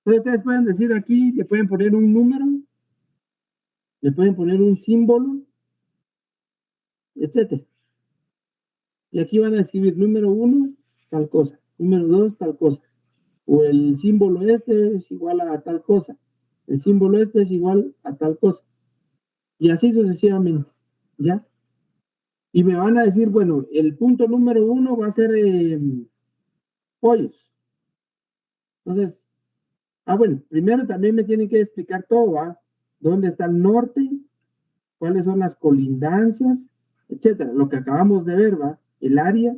Entonces ustedes pueden decir aquí, le pueden poner un número, le pueden poner un símbolo, etc. Y aquí van a escribir número 1, tal cosa, número 2, tal cosa. O el símbolo este es igual a tal cosa. El símbolo este es igual a tal cosa. Y así sucesivamente, ¿ya? Y me van a decir, bueno, el punto número 1 va a ser pollos. Entonces, bueno, primero también me tienen que explicar todo, ¿va? ¿Dónde está el norte? ¿Cuáles son las colindancias? Etcétera. Lo que acabamos de ver, ¿va? El área.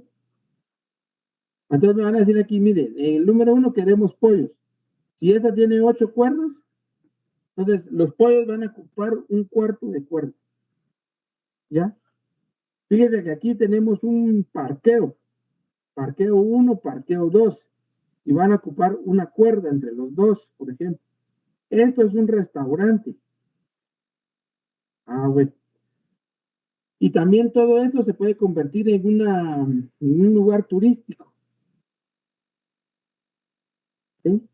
Entonces me van a decir aquí, miren, en el número 1 queremos pollos. Si esta tiene 8 cuerdas, entonces los pollos van a ocupar un cuarto de cuerda. ¿Ya? Fíjense que aquí tenemos un parqueo. Parqueo 1, parqueo 2. Y van a ocupar una cuerda entre los dos, por ejemplo. Esto es un restaurante. Bueno. Y también todo esto se puede convertir en un lugar turístico. ¿Sí?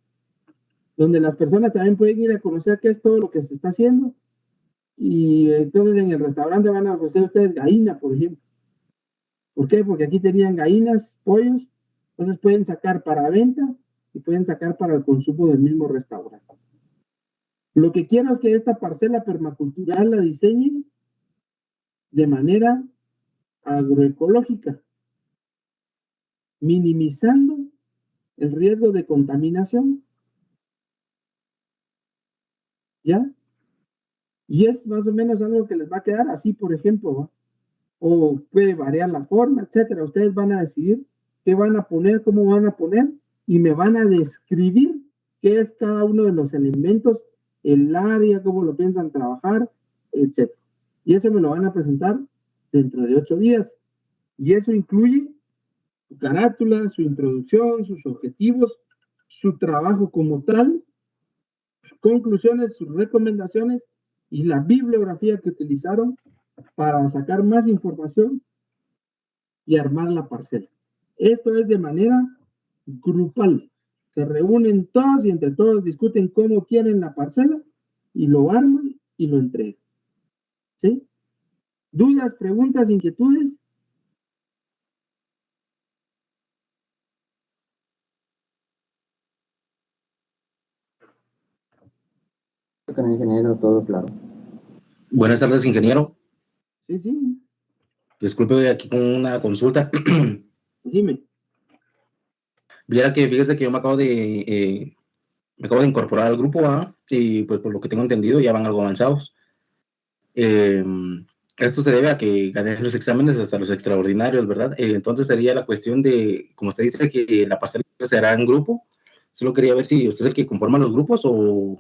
Donde las personas también pueden ir a conocer qué es todo lo que se está haciendo. Y entonces en el restaurante van a ofrecer ustedes gallina, por ejemplo. ¿Por qué? Porque aquí tenían gallinas, pollos, entonces pueden sacar para venta y pueden sacar para el consumo del mismo restaurante. Lo que quiero es que esta parcela permacultural la diseñen de manera agroecológica, minimizando el riesgo de contaminación. ¿Ya? Y es más o menos algo que les va a quedar así, por ejemplo, ¿no? O puede variar la forma, etcétera. Ustedes van a decidir qué van a poner, cómo van a poner, y me van a describir qué es cada uno de los elementos, el área, cómo lo piensan trabajar, etcétera. Y eso me lo van a presentar dentro de 8 días. Y eso incluye su carátula, su introducción, sus objetivos, su trabajo como tal, sus conclusiones, sus recomendaciones y la bibliografía que utilizaron para sacar más información y armar la parcela. Esto es de manera grupal. Se reúnen todos y entre todos discuten cómo quieren la parcela y lo arman y lo entregan. ¿Sí? ¿Dudas, preguntas, inquietudes? Con el ingeniero todo claro. Buenas tardes, ingeniero. Sí, sí. Disculpe aquí con una consulta. Dime. Viera que fíjese que yo me acabo de incorporar al grupo, ¿ah? Y pues por lo que tengo entendido ya van algo avanzados. Esto se debe a que gané los exámenes hasta los extraordinarios, ¿verdad? Entonces sería la cuestión de, como usted dice, que la parcela será en grupo. Solo quería ver si usted es el que conforma los grupos o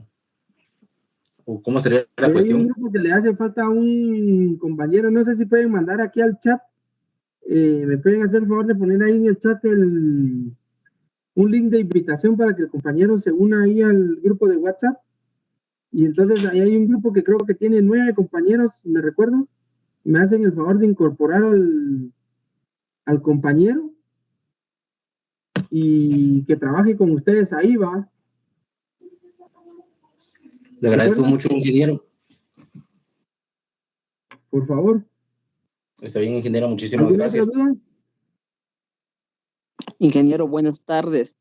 cómo sería la Hay cuestión. un grupo que le hace falta a un compañero, no sé si pueden mandar aquí al chat, me pueden hacer el favor de poner ahí en el chat un link de invitación para que el compañero se una ahí al grupo de WhatsApp. Y entonces ahí hay un grupo que creo que tiene 9 compañeros, me recuerdo. Me hacen el favor de incorporar al compañero y que trabaje con ustedes ahí, va. Le agradezco mucho, ingeniero. Por favor. Está bien, ingeniero, muchísimas gracias. ¿Alguna otra duda? Ingeniero, buenas tardes.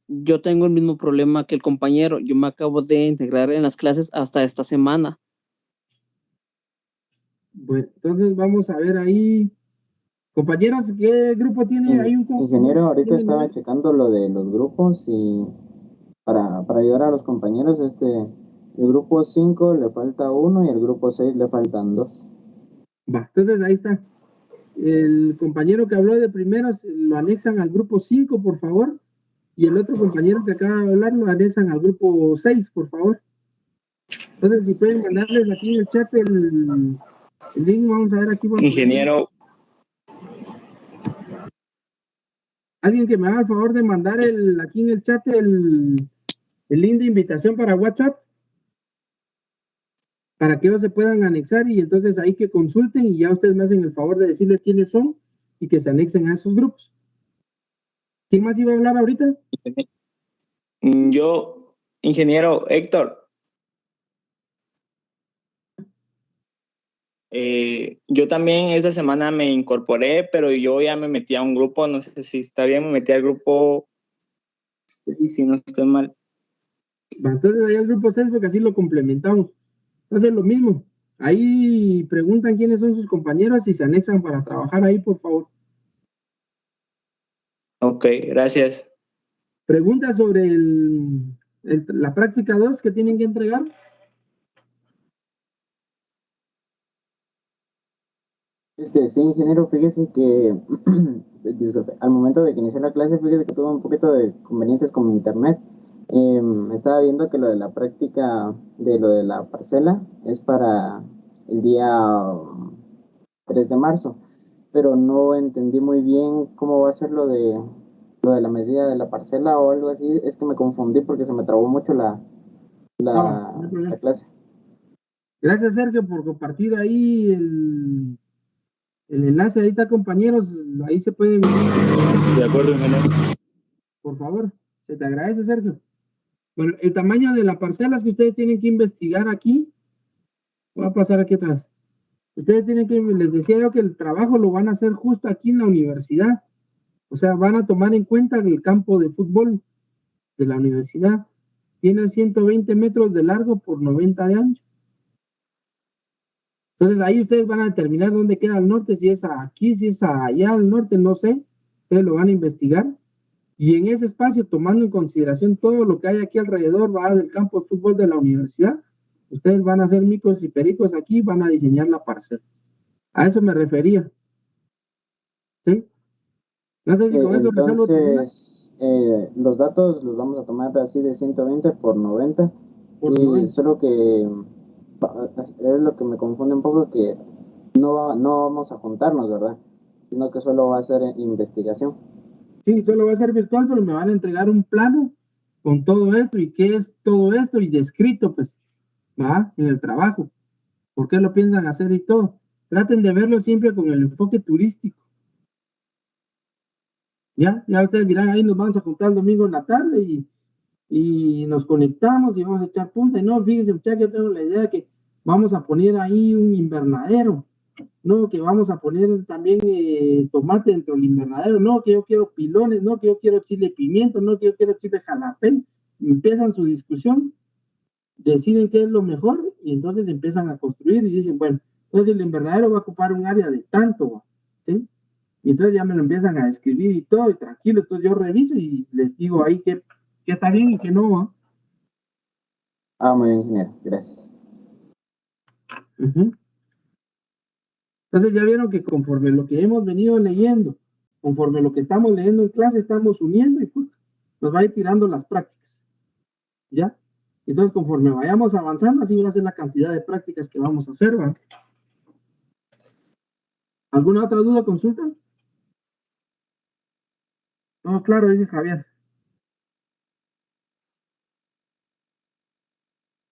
Yo tengo el mismo problema que el compañero. Yo me acabo de integrar en las clases hasta esta semana. Bueno, entonces vamos a ver ahí. Compañeros, ¿qué grupo tiene ahí un Ingeniero, ahorita ¿tiene estaba nivel? checando lo de los grupos y para ayudar a los compañeros, el grupo 5 le falta uno y el grupo 6 le faltan dos. Va, entonces ahí está. El compañero que habló de primeros lo anexan al grupo 5, por favor. Y el otro compañero que acaba de hablar lo anexan al grupo 6, por favor. Entonces, si pueden mandarles aquí en el chat el link, vamos a ver aquí. Ingeniero, Alguien que me haga el favor de mandar aquí en el chat el link de invitación para WhatsApp, para que ellos se puedan anexar y entonces ahí que consulten y ya ustedes me hacen el favor de decirles quiénes son y que se anexen a esos grupos. ¿Quién más iba a hablar ahorita? yo, ingeniero Héctor. Yo también esta semana me incorporé, pero yo ya me metí a un grupo, no sé si está bien, me metí al grupo 6, si no estoy mal. Va, entonces ahí el grupo 6 porque así lo complementamos. Entonces lo mismo, ahí preguntan quiénes son sus compañeros y se anexan para trabajar ahí, por favor. Ok, gracias. Preguntas sobre la práctica 2 que tienen que entregar. Sí, ingeniero, fíjese que, disculpe, al momento de que inicié la clase, fíjese que tuve un poquito de convenientes con mi internet. Estaba viendo que lo de la práctica de lo de la parcela es para el día 3 de marzo, pero no entendí muy bien cómo va a ser lo de la medida de la parcela o algo así. Es que me confundí porque se me trabó mucho No hay problema. la clase. Gracias, Sergio, por compartir ahí el enlace. Ahí está, compañeros. Ahí se pueden. De acuerdo, ingeniero. Por favor, se te agradece, Sergio. Bueno, el tamaño de las parcelas que ustedes tienen que investigar aquí. Voy a pasar aquí atrás. Ustedes tienen que, les decía yo que el trabajo lo van a hacer justo aquí en la universidad. O sea, van a tomar en cuenta el campo de fútbol de la universidad. Tiene 120 metros de largo por 90 de ancho. Entonces ahí ustedes van a determinar dónde queda el norte, si es aquí, si es allá al norte, no sé. Ustedes lo van a investigar. Y en ese espacio, tomando en consideración todo lo que hay aquí alrededor, va del campo de fútbol de la universidad, ustedes van a hacer micos y pericos aquí, van a diseñar la parcela. A eso me refería. ¿Sí? No sé si con eso resuelvo tu duda. Entonces, los datos los vamos a tomar así de 120 por 90. Por Y 90. solo que es lo que me confunde un poco, que no vamos a juntarnos, ¿verdad? Sino que solo va a ser investigación. Sí, solo va a ser virtual, pero me van a entregar un plano con todo esto y qué es todo esto y descrito, pues, ¿va? En el trabajo. ¿Por qué lo piensan hacer y todo? Traten de verlo siempre con el enfoque turístico. Ya ustedes dirán, ahí nos vamos a juntar el domingo en la tarde y nos conectamos y vamos a echar punta. Y no, fíjense, muchachos, yo tengo la idea de que vamos a poner ahí un invernadero. No, que vamos a poner también tomate dentro del invernadero. No, que yo quiero pilones. No, que yo quiero chile pimiento. No, que yo quiero chile jalapeño. Empiezan su discusión, deciden qué es lo mejor y entonces empiezan a construir y dicen, bueno, entonces el invernadero va a ocupar un área de tanto, ¿sí? Y entonces ya me lo empiezan a describir y todo, y tranquilo, entonces yo reviso y les digo ahí que está bien y que no, ¿va? Muy bien, ingeniero, gracias. Uh-huh. Entonces ya vieron que conforme lo que hemos venido leyendo, conforme lo que estamos leyendo en clase, estamos uniendo y pues, nos va a ir tirando las prácticas, ¿ya? Entonces conforme vayamos avanzando, así va a ser la cantidad de prácticas que vamos a hacer, ¿va? ¿Alguna otra duda, consulta? No, claro, dice Javier.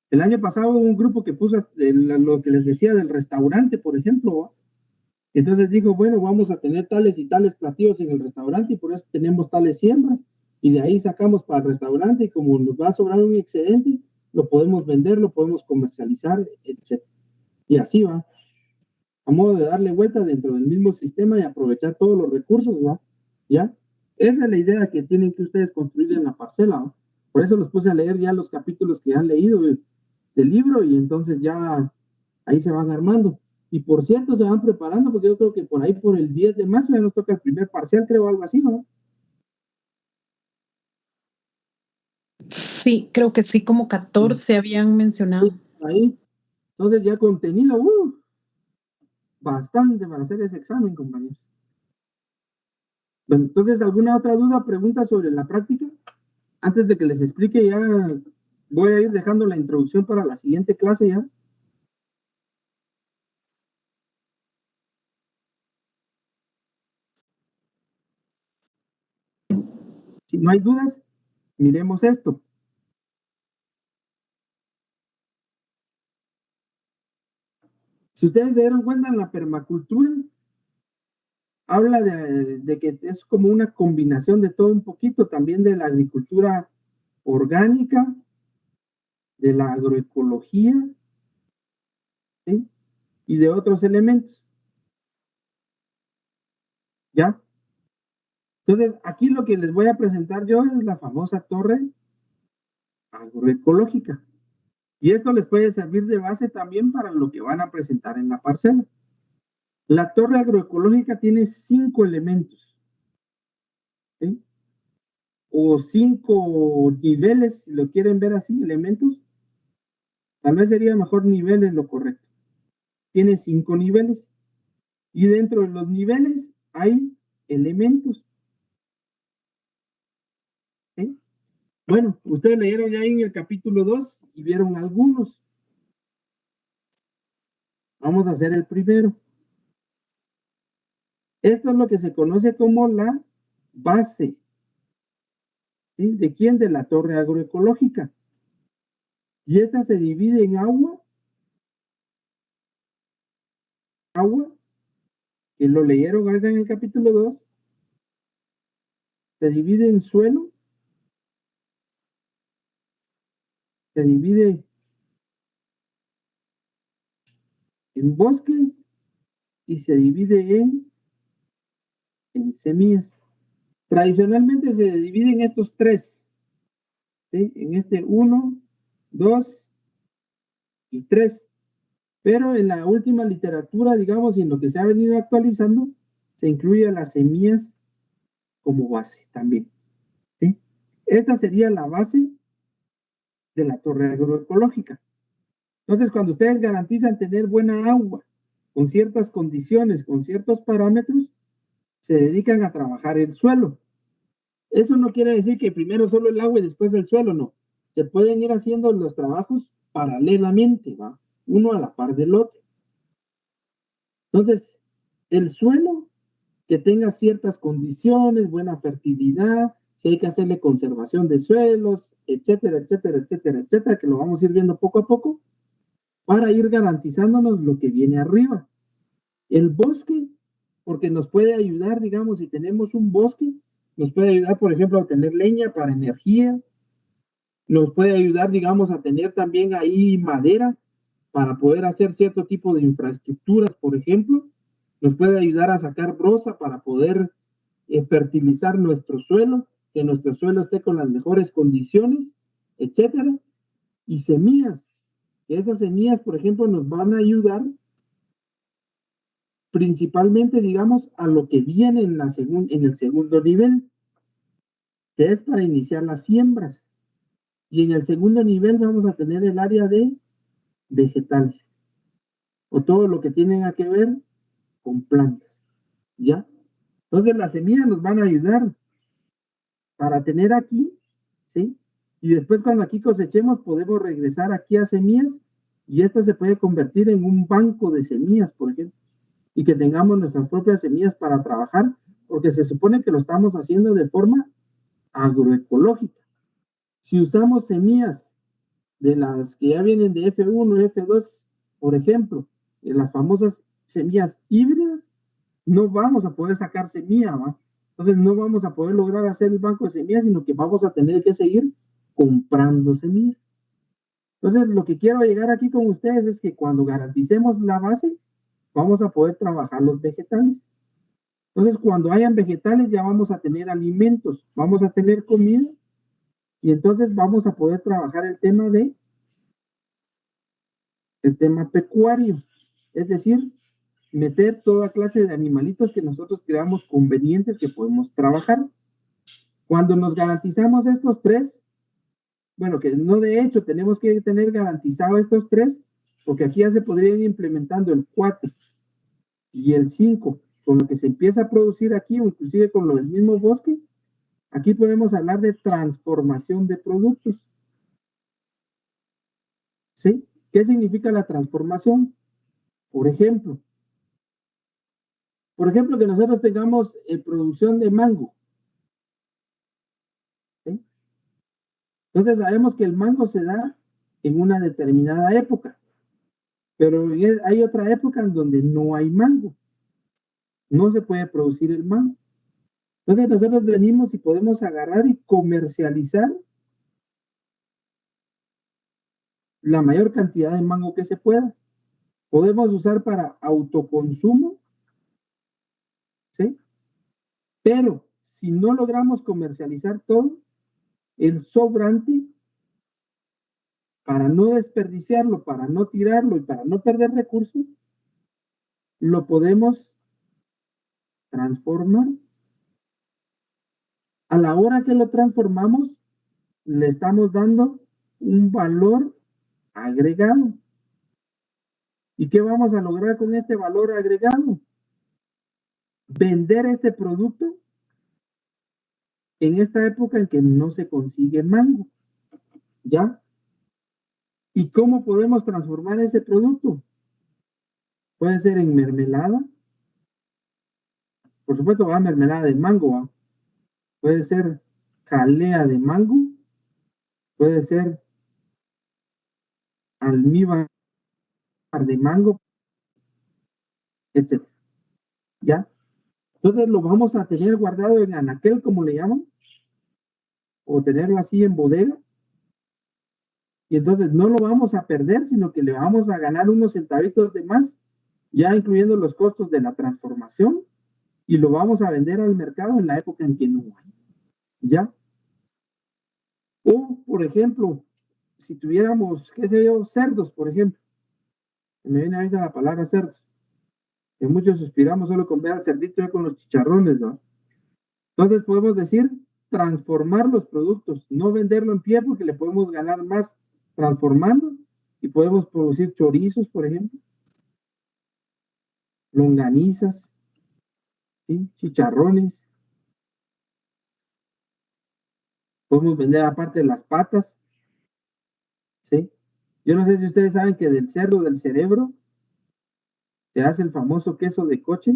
El año pasado hubo un grupo que puso lo que les decía del restaurante, por ejemplo, ¿va? Entonces dijo, bueno, vamos a tener tales y tales platillos en el restaurante y por eso tenemos tales siembras y de ahí sacamos para el restaurante y como nos va a sobrar un excedente, lo podemos vender, lo podemos comercializar, etc. Y así va, a modo de darle vuelta dentro del mismo sistema y aprovechar todos los recursos, ¿va? ¿Ya? Esa es la idea que tienen que ustedes construir en la parcela, ¿no? Por eso los puse a leer ya los capítulos que han leído del libro y entonces ya ahí se van armando. Y por cierto, se van preparando porque yo creo que por ahí por el 10 de marzo ya nos toca el primer parcial, creo, algo así, ¿no? Sí, creo que sí, como 14 habían mencionado. Ahí. Entonces ya contenido, bastante para hacer ese examen, compañeros. Bueno, entonces, ¿alguna otra duda, pregunta sobre la práctica? Antes de que les explique, ya voy a ir dejando la introducción para la siguiente clase ya. Si no hay dudas, miremos esto. Si ustedes se dieron cuenta, en la permacultura habla de que es como una combinación de todo un poquito, también de la agricultura orgánica, de la agroecología, ¿sí? Y de otros elementos. ¿Ya? Entonces, aquí lo que les voy a presentar yo es la famosa torre agroecológica. Y esto les puede servir de base también para lo que van a presentar en la parcela. La torre agroecológica tiene 5 elementos, ¿sí? O 5 niveles, si lo quieren ver así, elementos. Tal vez sería mejor niveles lo correcto. Tiene 5 niveles. Y dentro de los niveles hay elementos. ¿Sí? Bueno, ustedes leyeron ya en el capítulo 2 y vieron algunos. Vamos a hacer el primero. Esto es lo que se conoce como la base. ¿Sí? ¿De quién? De la torre agroecológica. Y esta se divide en agua, que lo leyeron ahorita en el capítulo 2, se divide en suelo, se divide en bosque y se divide en semillas. Tradicionalmente se divide en estos 3, ¿sí? En este 1, 2 y 3. Pero en la última literatura, digamos, y en lo que se ha venido actualizando, se incluye a las semillas como base también, ¿sí? Esta sería la base de la torre agroecológica. Entonces, cuando ustedes garantizan tener buena agua, con ciertas condiciones, con ciertos parámetros, se dedican a trabajar el suelo. Eso no quiere decir que primero solo el agua y después el suelo, no. Se pueden ir haciendo los trabajos paralelamente, ¿va? Uno a la par del otro. Entonces, el suelo que tenga ciertas condiciones, buena fertilidad, si hay que hacerle conservación de suelos, etcétera, etcétera, etcétera, etcétera, que lo vamos a ir viendo poco a poco, para ir garantizándonos lo que viene arriba. El bosque, porque nos puede ayudar, digamos, si tenemos un bosque, nos puede ayudar, por ejemplo, a tener leña para energía, nos puede ayudar, digamos, a tener también ahí madera para poder hacer cierto tipo de infraestructuras, por ejemplo, nos puede ayudar a sacar brosa para poder fertilizar nuestro suelo, que nuestro suelo esté con las mejores condiciones, etcétera, y semillas, que esas semillas, por ejemplo, nos van a ayudar principalmente, digamos, a lo que viene en el segundo nivel, que es para iniciar las siembras. Y en el segundo nivel vamos a tener el área de vegetales, o todo lo que tiene que ver con plantas, ¿ya? Entonces las semillas nos van a ayudar para tener aquí, ¿sí? Y después cuando aquí cosechemos podemos regresar aquí a semillas y esto se puede convertir en un banco de semillas, por ejemplo, y que tengamos nuestras propias semillas para trabajar, porque se supone que lo estamos haciendo de forma agroecológica. Si usamos semillas de las que ya vienen de F1, F2, por ejemplo, las famosas semillas híbridas, no vamos a poder sacar semilla, ¿va? Entonces no vamos a poder lograr hacer el banco de semillas, sino que vamos a tener que seguir comprando semillas. Entonces lo que quiero llegar aquí con ustedes es que cuando garanticemos la base, vamos a poder trabajar los vegetales. Entonces, cuando hayan vegetales, ya vamos a tener alimentos, vamos a tener comida, y entonces vamos a poder trabajar el tema pecuario, es decir, meter toda clase de animalitos que nosotros creamos convenientes que podemos trabajar. Cuando nos garantizamos estos tres, bueno, que no de hecho tenemos que tener garantizado estos tres, porque aquí ya se podrían ir implementando el 4 y el 5, con lo que se empieza a producir aquí, o inclusive con lo del mismo bosque. Aquí podemos hablar de transformación de productos. ¿Sí? ¿Qué significa la transformación? Por ejemplo, que nosotros tengamos producción de mango. ¿Sí? Entonces sabemos que el mango se da en una determinada época, pero hay otra época en donde no hay mango. No se puede producir el mango. Entonces nosotros venimos y podemos agarrar y comercializar la mayor cantidad de mango que se pueda. Podemos usar para autoconsumo, ¿sí? Pero si no logramos comercializar todo, el sobrante, para no desperdiciarlo, para no tirarlo y para no perder recursos, lo podemos transformar. A la hora que lo transformamos, le estamos dando un valor agregado. ¿Y qué vamos a lograr con este valor agregado? Vender este producto en esta época en que no se consigue mango. ¿Ya? ¿Y cómo podemos transformar ese producto? Puede ser en mermelada. Por supuesto, va mermelada de mango, ¿va? Puede ser jalea de mango, puede ser almíbar de mango, etc. ¿Ya? Entonces lo vamos a tener guardado en anaquel, como le llaman, o tenerlo así en bodega, y entonces no lo vamos a perder, sino que le vamos a ganar unos centavitos de más, ya incluyendo los costos de la transformación, y lo vamos a vender al mercado en la época en que no hay. ¿Ya? O, por ejemplo, si tuviéramos, qué sé yo, cerdos, por ejemplo. Me viene ahorita la palabra cerdos. Que muchos suspiramos solo con ver al cerdito ya con los chicharrones, ¿no? Entonces podemos decir transformar los productos, no venderlo en pie porque le podemos ganar más transformando, y podemos producir chorizos, por ejemplo, longanizas, ¿sí? Chicharrones. Podemos vender aparte las patas, ¿sí? Yo no sé si ustedes saben que del cerdo, del cerebro, se hace el famoso queso de coche.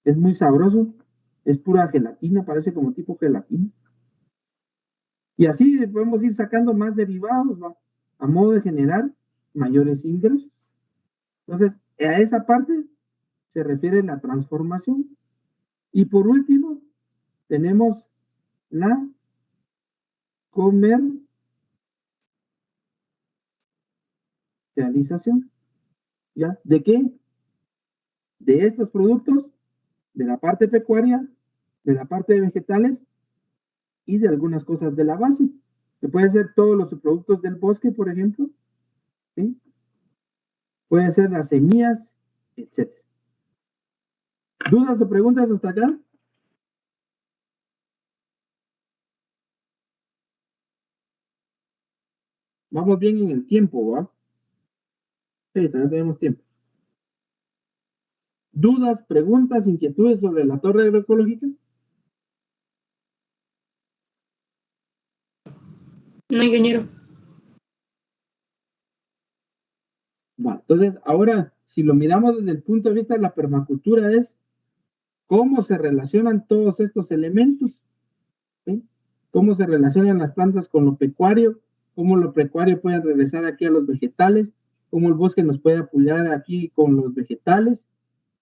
Es muy sabroso, es pura gelatina, parece como tipo gelatina. Y así podemos ir sacando más derivados, ¿va? A modo de generar mayores ingresos. Entonces, a esa parte se refiere la transformación. Y por último, tenemos la comercialización. ¿Ya? ¿De qué? De estos productos, de la parte pecuaria, de la parte de vegetales y de algunas cosas de la base, que puede ser todos los productos del bosque, por ejemplo, ¿sí? Puede ser las semillas, etc. ¿Dudas o preguntas hasta acá? Vamos bien en el tiempo, ¿va? Sí, todavía tenemos tiempo. ¿Dudas, preguntas, inquietudes sobre la torre agroecológica? No, ingeniero. Bueno, entonces, ahora, si lo miramos desde el punto de vista de la permacultura, es cómo se relacionan todos estos elementos, ¿sí? Cómo se relacionan las plantas con lo pecuario, cómo lo pecuario puede regresar aquí a los vegetales, cómo el bosque nos puede apoyar aquí con los vegetales,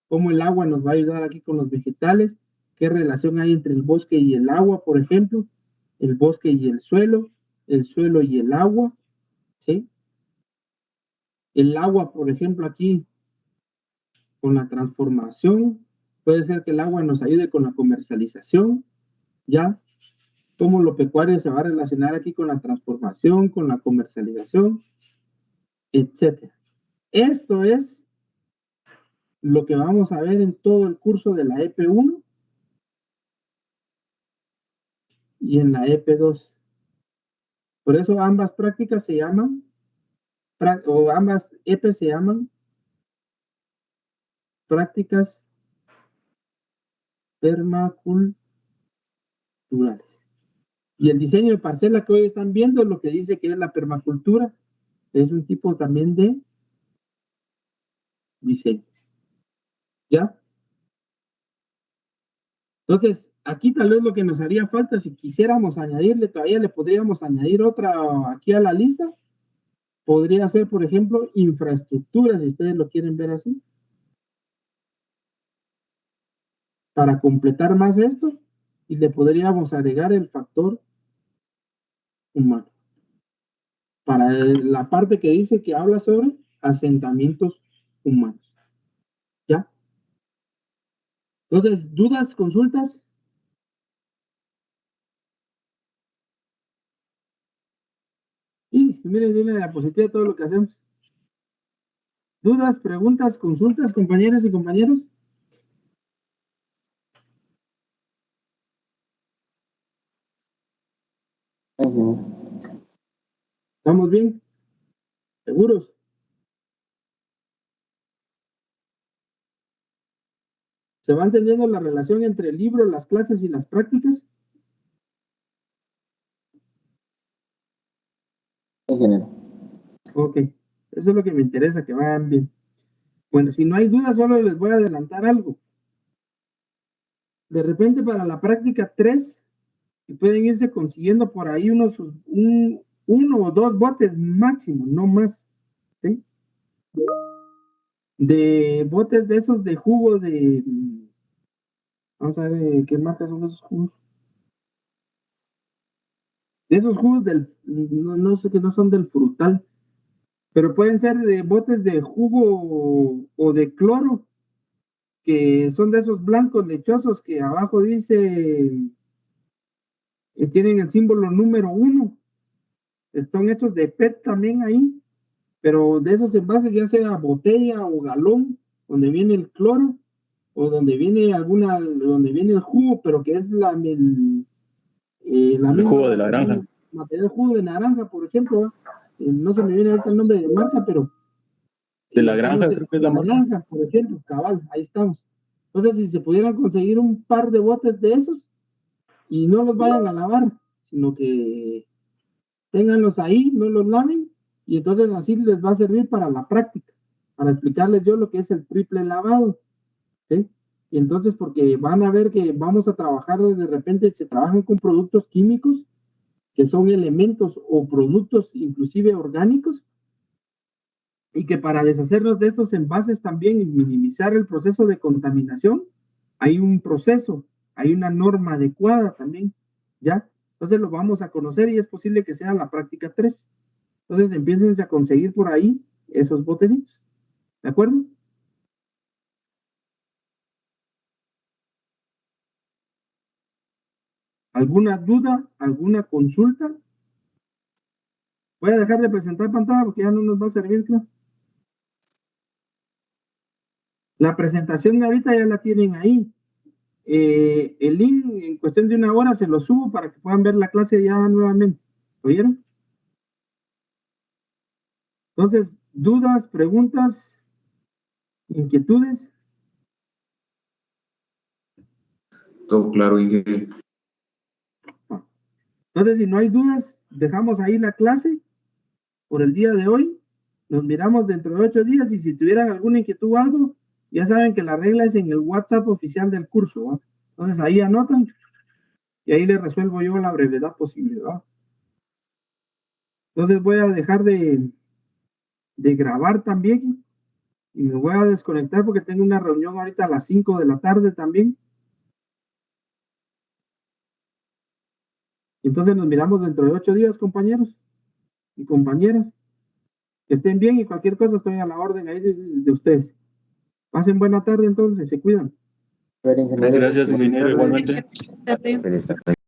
cómo el agua nos va a ayudar aquí con los vegetales, qué relación hay entre el bosque y el agua, por ejemplo, el bosque y el suelo y el agua, ¿sí? El agua, por ejemplo, aquí, con la transformación, Puede ser que el agua nos ayude con la comercialización, ¿ya? Cómo lo pecuario se va a relacionar aquí con la transformación, con la comercialización, etc. Esto es lo que vamos a ver en todo el curso de la EP1 y en la EP2. Por eso ambas prácticas se llaman, o ambas EP se llaman prácticas permaculturales. Y el diseño de parcela que hoy están viendo es lo que dice que es la permacultura. Es un tipo también de diseño. ¿Ya? Entonces, aquí tal vez lo que nos haría falta, si quisiéramos añadirle, todavía le podríamos añadir otra aquí a la lista. Podría ser, por ejemplo, infraestructura, si ustedes lo quieren ver así. Para completar más esto, y le podríamos agregar el factor humano. Para la parte que dice que habla sobre asentamientos humanos. ¿Ya? Entonces, ¿dudas, consultas? Y miren, viene la diapositiva de todo lo que hacemos. ¿Dudas, preguntas, consultas, compañeras y compañeros? ¿Estamos bien? ¿Seguros? ¿Se va entendiendo la relación entre el libro, las clases y las prácticas? Ingeniero. Ok, eso es lo que me interesa, que vayan bien. Bueno, si no hay dudas, solo les voy a adelantar algo. De repente para la práctica 3, y pueden irse consiguiendo por ahí uno o dos botes máximo, no más. ¿Sí? De botes de esos de jugo de... Vamos a ver qué marcas son esos jugos. De esos jugos del... No sé que no son del frutal, pero pueden ser de botes de jugo o de cloro, que son de esos blancos lechosos que abajo dice... tienen el símbolo número 1. Están hechos de PET también ahí, pero de esos envases, ya sea botella o galón, donde viene el cloro, o donde viene donde viene el jugo, pero que es la misma jugo de la naranja. Material jugo de naranja, por ejemplo. No se me viene ahorita el nombre de marca, pero de la granja, creo que es la naranja, por ejemplo, cabal, ahí estamos. Entonces, si se pudieran conseguir un par de botes de esos, y no los vayan a lavar, sino que ténganlos ahí, no los laven, y entonces así les va a servir para la práctica, para explicarles yo lo que es el triple lavado. ¿Sí? Y entonces, porque van a ver que vamos a trabajar, de repente se trabajan con productos químicos, que son elementos o productos inclusive orgánicos, y que para deshacernos de estos envases también y minimizar el proceso de contaminación, hay un proceso, hay una norma adecuada también, ¿ya? Entonces lo vamos a conocer y es posible que sea la práctica 3. Entonces empiecen a conseguir por ahí esos botecitos, ¿de acuerdo? ¿Alguna duda? ¿Alguna consulta? Voy a dejar de presentar pantalla porque ya no nos va a servir, creo. La presentación ahorita ya la tienen ahí. El link en cuestión de una hora se lo subo para que puedan ver la clase ya nuevamente. ¿Oyeron? Entonces, dudas, preguntas, inquietudes. Todo claro, Inge. Entonces, si no hay dudas, dejamos ahí la clase por el día de hoy. Nos miramos dentro de 8 días y si tuvieran alguna inquietud o algo, ya saben que la regla es en el WhatsApp oficial del curso, ¿va? Entonces ahí anotan y ahí les resuelvo yo a la brevedad posible, ¿va? Entonces voy a dejar de grabar también y me voy a desconectar porque tengo una reunión ahorita a las 5 de la tarde también. Entonces nos miramos dentro de 8 días, compañeros y compañeras. Que estén bien y cualquier cosa estoy a la orden ahí de ustedes. Pasen buena tarde entonces, se cuidan. Ver, ingeniero. Gracias, ingeniero, igualmente. Tarde. Feliz tarde.